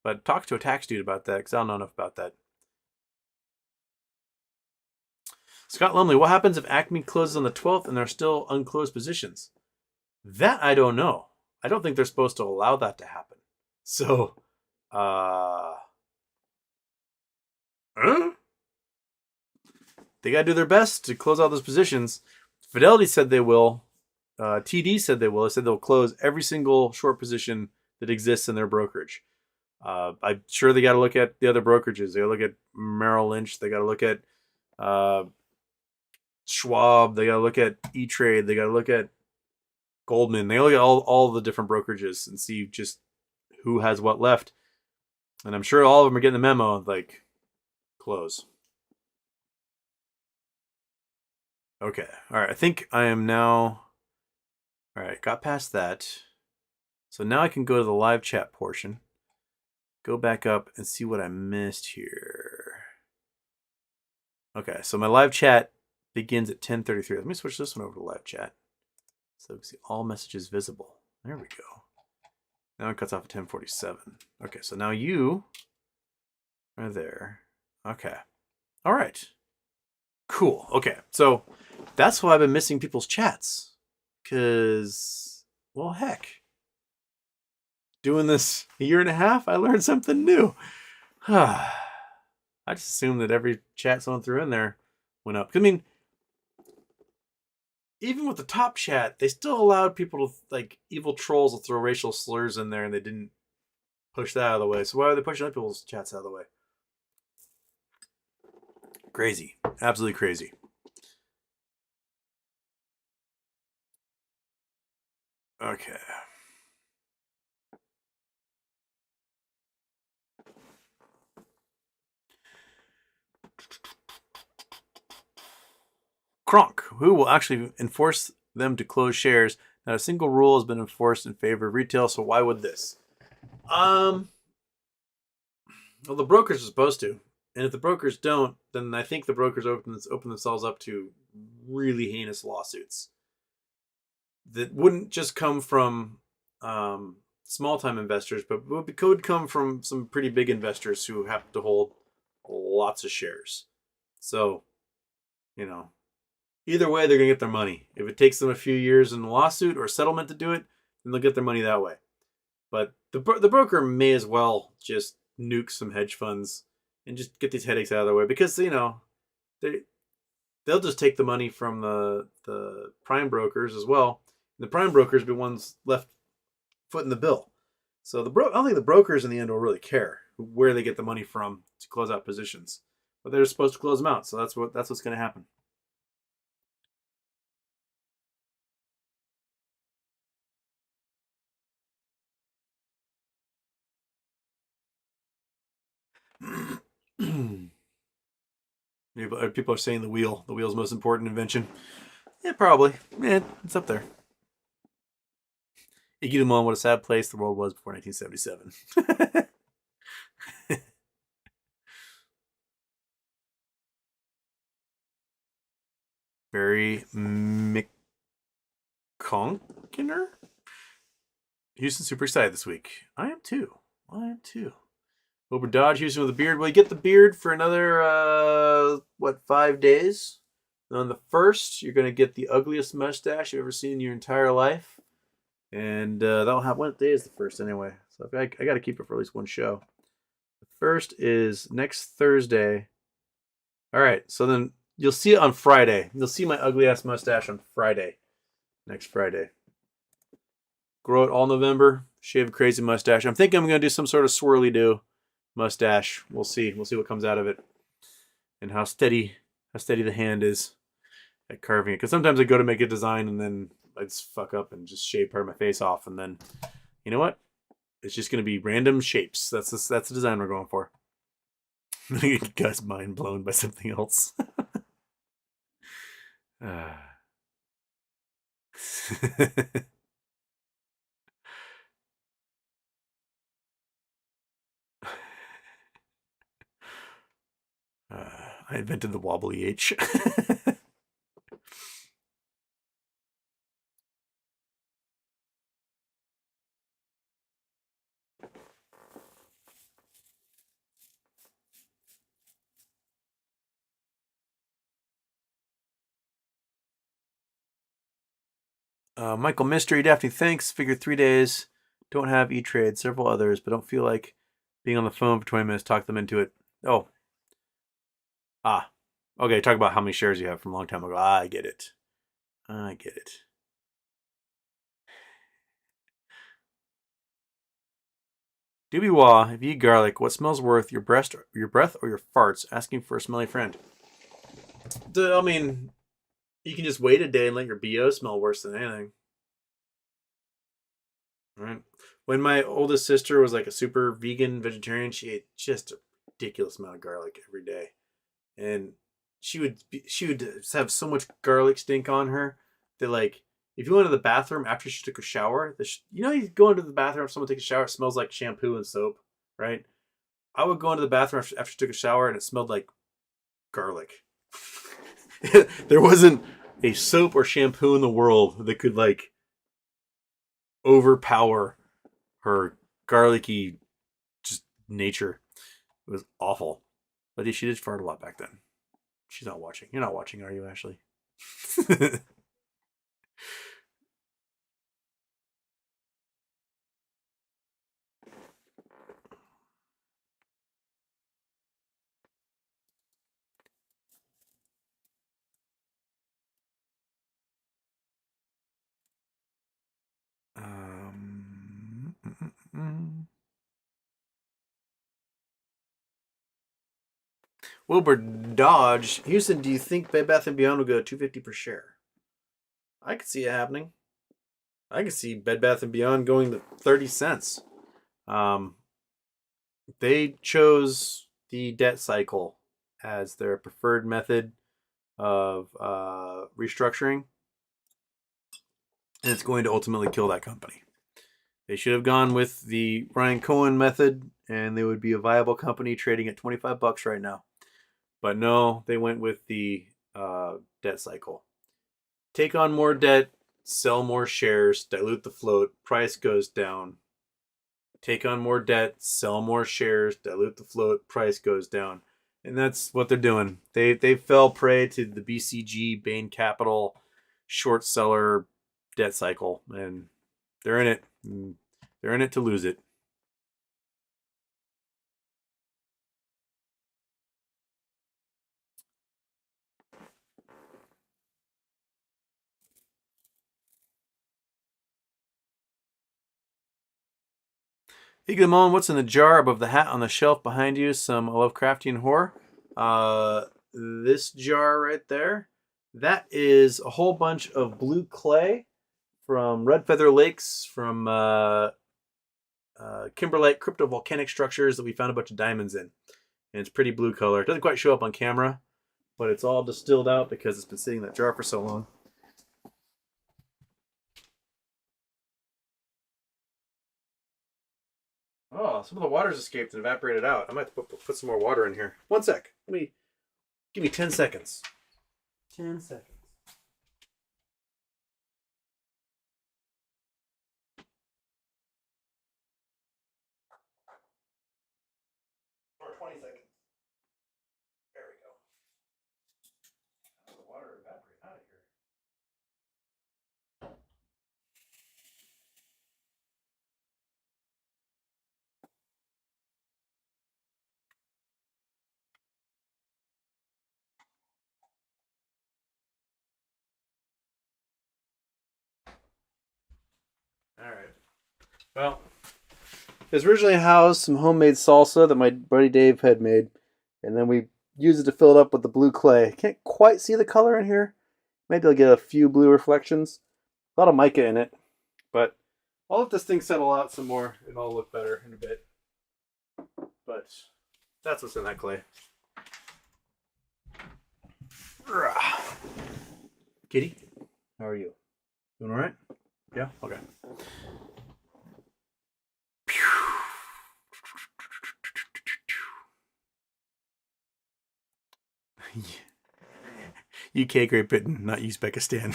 But talk to a tax dude about that because I don't know enough about that. Scott Lumley, what happens if Acme closes on the 12th and there are still unclosed positions? That I don't know. I don't think they're supposed to allow that to happen. So, they got to do their best to close out those positions. Fidelity said they will. TD said they will. They said they'll close every single short position that exists in their brokerage. I'm sure they got to look at the other brokerages. They got to look at Merrill Lynch. They got to look at Schwab. They got to look at E-Trade. They got to look at Goldman. They look at all the different brokerages and see just who has what left. And I'm sure all of them are getting the memo like close. Okay. All right. I think I am now. All right. Got past that. So now I can go to the live chat portion. Go back up and see what I missed here. Okay. So my live chat begins at 10:33. Let me switch this one over to live chat. So we can see all messages visible. There we go. Now it cuts off at 10:47. Okay. So now you are there. Okay. All right. Cool. Okay. So that's why I've been missing people's chats. Because, well, heck. Doing this a year and a half, I learned something new. I just assumed that every chat someone threw in there went up. I mean, even with the top chat, they still allowed people to, like, evil trolls will throw racial slurs in there and they didn't push that out of the way. So why are they pushing other people's chats out of the way? Crazy. Absolutely crazy. Okay. Kronk, who will actually enforce them to close shares? Not a single rule has been enforced in favor of retail, so why would this? Well, the brokers are supposed to, and if the brokers don't, then I think the brokers open themselves up to really heinous lawsuits that wouldn't just come from small time investors, but could come from some pretty big investors who happen to hold lots of shares. So, you know, either way, they're going to get their money. If it takes them a few years in a lawsuit or settlement to do it, then they'll get their money that way. But the broker may as well just nuke some hedge funds and just get these headaches out of the way because, you know, they'll just take the money from the prime brokers as well. And the prime brokers be ones left footing the bill. So I don't think the brokers in the end will really care where they get the money from to close out positions, but they're supposed to close them out. So that's what's going to happen. People are saying the wheel. The wheel's the most important invention. Yeah, probably. Yeah, it's up there. Iggy what a sad place the world was before 1977. Barry McConkiner? Houston's super excited this week. I am too. Wilbur Dodge, Houston with a beard. Will you get the beard for another, 5 days? And on the first, you're going to get the ugliest mustache you've ever seen in your entire life. And that'll have, what day is the first anyway? So I got to keep it for at least one show. The first is next Thursday. All right, so then you'll see it on Friday. You'll see my ugly ass mustache on Friday. Next Friday. Grow it all November. Shave a crazy mustache. I'm thinking I'm going to do some sort of swirly do mustache. We'll see. We'll see what comes out of it. And how steady the hand is at carving it. Because sometimes I go to make a design and then I just fuck up and just shave part of my face off. And then, you know what? It's just going to be random shapes. That's the design we're going for. You guys mind blown by something else. I invented the wobbly H. Michael Mystery, Daphne, thanks. Figured 3 days. Don't have E-Trade, several others, but don't feel like being on the phone for 20 minutes, talk them into it. Oh. Okay, talk about how many shares you have from a long time ago. I get it. Doobie-wah, if you eat garlic, what smells worse, your breath or your farts? Asking for a smelly friend. I mean, you can just wait a day and let your BO smell worse than anything. Right? When my oldest sister was like a super vegan vegetarian, she ate just a ridiculous amount of garlic every day. And she would have so much garlic stink on her that, like, if you went to the bathroom after she took a shower, you go into the bathroom after someone takes a shower, it smells like shampoo and soap, right? I would go into the bathroom after she took a shower and it smelled like garlic. There wasn't a soap or shampoo in the world that could, like, overpower her garlicky just nature. It was awful. But she did fart a lot back then. She's not watching. You're not watching, are you, Ashley? um, mm, mm, mm. Wilbur Dodge. Houston, do you think Bed Bath & Beyond will go $250 per share? I could see it happening. I could see Bed Bath & Beyond going to 30 cents. They chose the debt cycle as their preferred method of restructuring. And it's going to ultimately kill that company. They should have gone with the Ryan Cohen method, and they would be a viable company trading at $25 right now. But no, they went with the debt cycle. Take on more debt, sell more shares, dilute the float, price goes down. Take on more debt, sell more shares, dilute the float, price goes down. And that's what they're doing. They fell prey to the BCG, Bain Capital, short seller debt cycle, and they're in it. They're in it to lose it. Hey, good morning. What's in the jar above the hat on the shelf behind you? Some Lovecraftian horror. This jar right there, that is a whole bunch of blue clay from Red Feather Lakes, from kimberlite cryptovolcanic structures that we found a bunch of diamonds in. And it's pretty blue color. It doesn't quite show up on camera, but it's all distilled out because it's been sitting in that jar for so long. Oh, some of the water's escaped and evaporated out. I might have to put some more water in here. 1 sec. Give me 10 seconds. 10 seconds. Or 20 seconds. There we go. The water evaporate out of here. All right. Well, it's originally housed some homemade salsa that my buddy Dave had made, and then we used it to fill it up with the blue clay. Can't quite see the color in here. Maybe I'll get a few blue reflections. A lot of mica in it, but I'll let this thing settle out some more, and it'll look better in a bit. But that's what's in that clay. Kitty, how are you? Doing all right? Yeah? Okay. UK Great Britain, not Uzbekistan.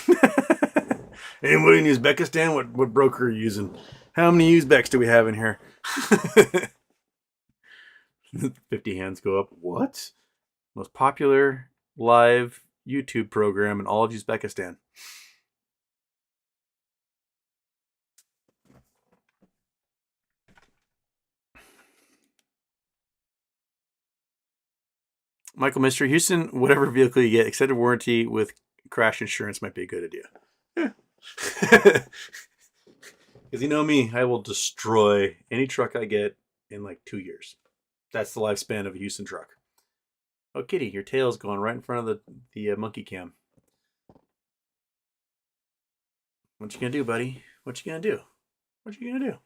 Anybody in Uzbekistan? What broker are you using? How many Uzbeks do we have in here? 50 hands go up. What? Most popular live YouTube program in all of Uzbekistan. Michael Mystery, Houston, whatever vehicle you get, extended warranty with crash insurance might be a good idea. Yeah. Because you know me, I will destroy any truck I get in like 2 years. That's the lifespan of a Houston truck. Oh, Kitty, your tail's going right in front of the monkey cam. What you gonna do, buddy? What you gonna do? What you gonna do?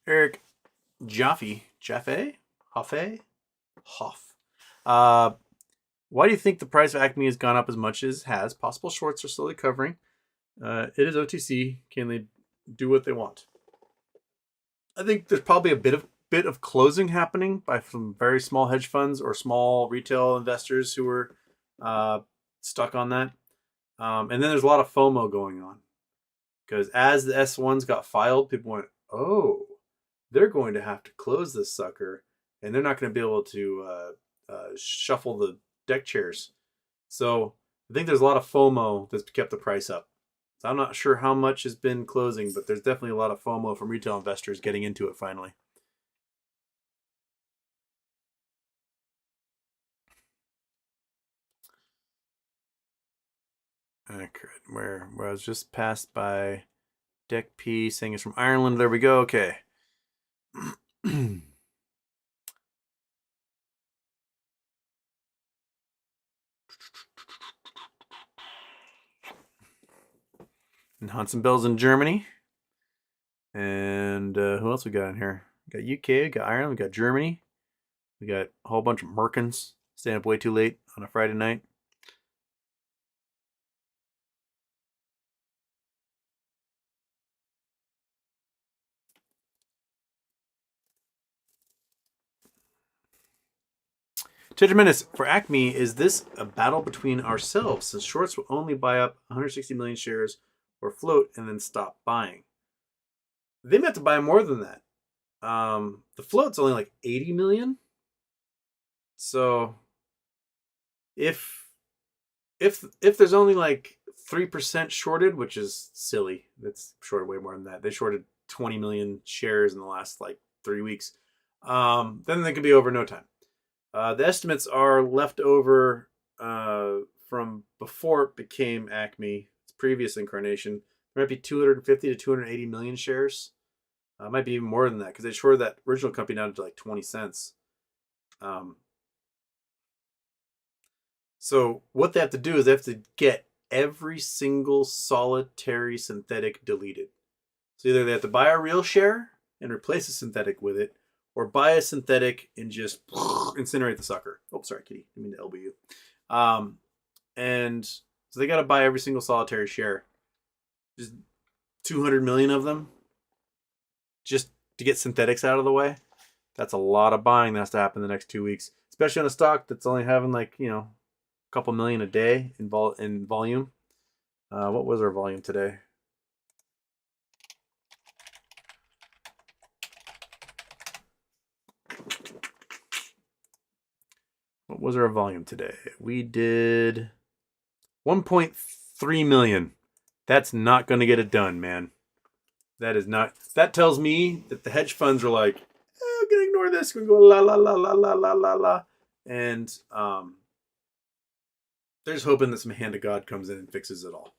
Eric Jaffe? Hoff. Why do you think the price of Acme has gone up as much as it has? Possible shorts are slowly covering. It is OTC. Can they do what they want? I think there's probably a bit of closing happening by some very small hedge funds or small retail investors who were stuck on that. And then there's a lot of FOMO going on because as the S1s got filed, people went, "Oh, they're going to have to close this sucker, and they're not going to be able to shuffle the deck chairs." So I think there's a lot of FOMO that's kept the price up. So I'm not sure how much has been closing, but there's definitely a lot of FOMO from retail investors getting into it finally. Where I was just passed by Deck P saying it's from Ireland. There we go. Okay. And Hansen Bells in Germany. And who else we got in here? We got UK, we got Ireland, we got Germany. We got a whole bunch of Merkins staying up way too late on a Friday night. Tetraminus, for Acme, is this a battle between ourselves since shorts will only buy up 160 million shares or float and then stop buying? They meant to buy more than that. The float's only like 80 million. So if there's only like 3% shorted, which is silly, that's shorted way more than that. They shorted 20 million shares in the last like 3 weeks. Then they could be over in no time. The estimates are left over from before it became Acme, its previous incarnation. There might be 250 to 280 million shares. Might be even more than that because they shorted that original company down to like 20 cents. Um, so what they have to do is they have to get every single solitary synthetic deleted. So either they have to buy a real share and replace a synthetic with it, or buy a synthetic and just incinerate the sucker. Oh, sorry, kitty. I mean to elbow you. And so they got to buy every single solitary share, just 200 million of them, just to get synthetics out of the way. That's a lot of buying that has to happen in the next 2 weeks, especially on a stock that's only having like a couple million a day in volume. What was our volume today? What was our volume today? We did 1.3 million. That's not going to get it done, man. That is not. That tells me that the hedge funds are like, I'm going to ignore this. We're going to go la la la la la la la la. And they're just hoping that some hand of God comes in and fixes it all,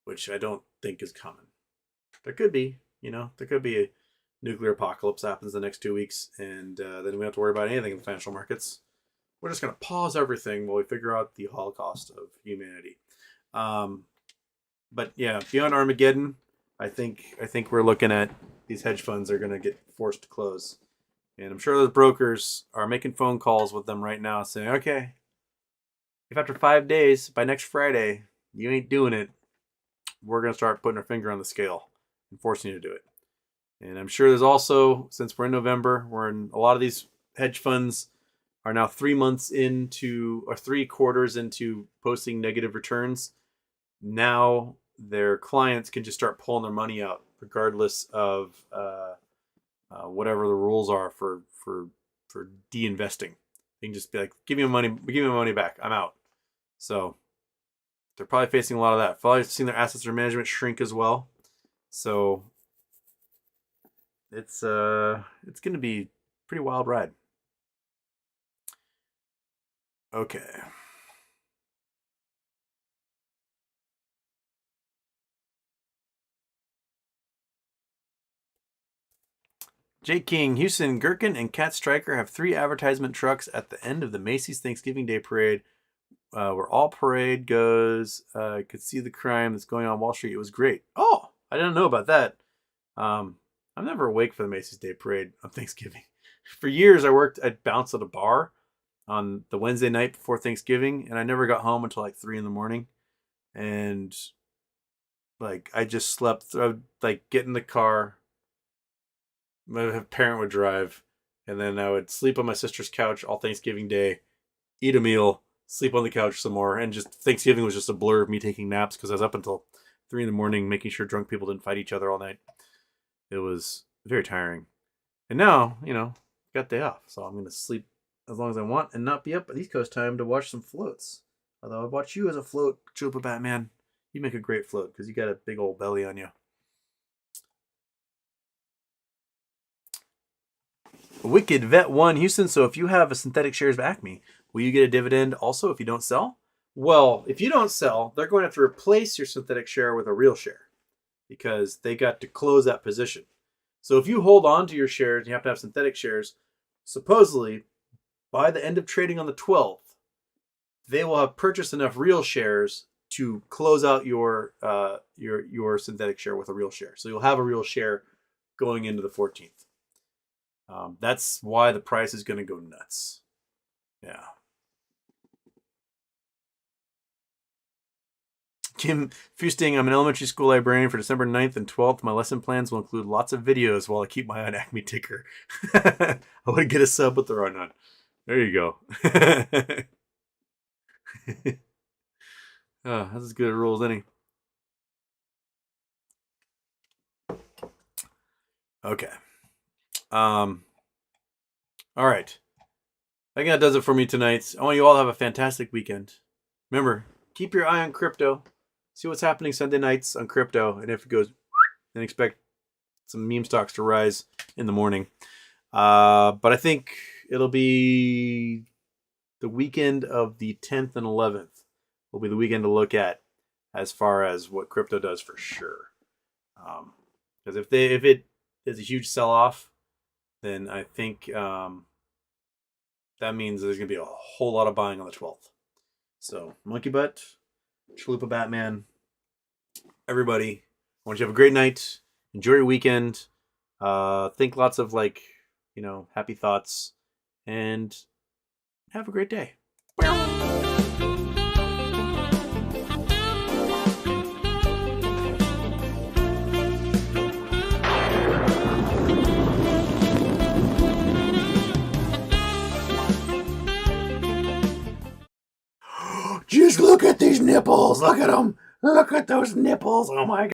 which I don't think is coming. There could be, there could be a nuclear apocalypse happens the next 2 weeks, and then we don't have to worry about anything in the financial markets. We're just going to pause everything while we figure out the Holocaust of humanity. But yeah, beyond Armageddon, I think we're looking at these hedge funds are going to get forced to close. And I'm sure those brokers are making phone calls with them right now saying, okay, if after 5 days, by next Friday, you ain't doing it, we're going to start putting our finger on the scale and forcing you to do it. And I'm sure there's also, since we're in November, we're in a lot of these hedge funds are now 3 months into, or 3 quarters into posting negative returns. Now their clients can just start pulling their money out regardless of whatever the rules are for de-investing. They can just be like, give me my money back. I'm out. So they're probably facing a lot of that. Probably seeing their assets under management shrink as well. So it's going to be a pretty wild ride. Okay. J. King, Houston, Gherkin, and Cat Striker have 3 advertisement trucks at the end of the Macy's Thanksgiving Day Parade, where all parade goes. Could see the crime that's going on Wall Street. It was great. Oh, I didn't know about that. I'm never awake for the Macy's Day Parade on Thanksgiving. For years, I'd bounce at a bar on the Wednesday night before Thanksgiving, and I never got home until like 3 in the morning. And like I just slept. I would like get in the car. My parent would drive, and then I would sleep on my sister's couch all Thanksgiving Day, eat a meal, sleep on the couch some more, and just Thanksgiving was just a blur of me taking naps because I was up until 3 in the morning making sure drunk people didn't fight each other all night. It was very tiring. And now, got day off, so I'm going to sleep as long as I want and not be up at East Coast time to watch some floats. Although I'd watch you as a float, Chupa Batman. You make a great float because you got a big old belly on you. Wicked Vet 1 Houston. So if you have a synthetic shares of Acme, will you get a dividend also if you don't sell? Well, if you don't sell, they're going to have to replace your synthetic share with a real share because they got to close that position. So if you hold on to your shares, you have to have synthetic shares. Supposedly, by the end of trading on the 12th, they will have purchased enough real shares to close out your synthetic share with a real share. So you'll have a real share going into the 14th. That's why the price is going to go nuts. Yeah. Kim Fusting, I'm an elementary school librarian for December 9th and 12th. My lesson plans will include lots of videos while I keep my eye on Acme ticker. I would get a sub with the run on. There you go. Oh, that's as good a rule as any. Okay. All right. I think that does it for me tonight. I want you all to have a fantastic weekend. Remember, keep your eye on crypto. See what's happening Sunday nights on crypto. And if it goes, then expect some meme stocks to rise in the morning. But I think it'll be the weekend of the 10th and 11th will be the weekend to look at as far as what crypto does for sure. Because if it is a huge sell-off, then I think that means there's going to be a whole lot of buying on the 12th. So, Monkey Butt, Chalupa Batman, everybody, I want you to have a great night. Enjoy your weekend. Think lots of, happy thoughts. And have a great day. Just look at these nipples. Look at them. Look at those nipples. Oh my God.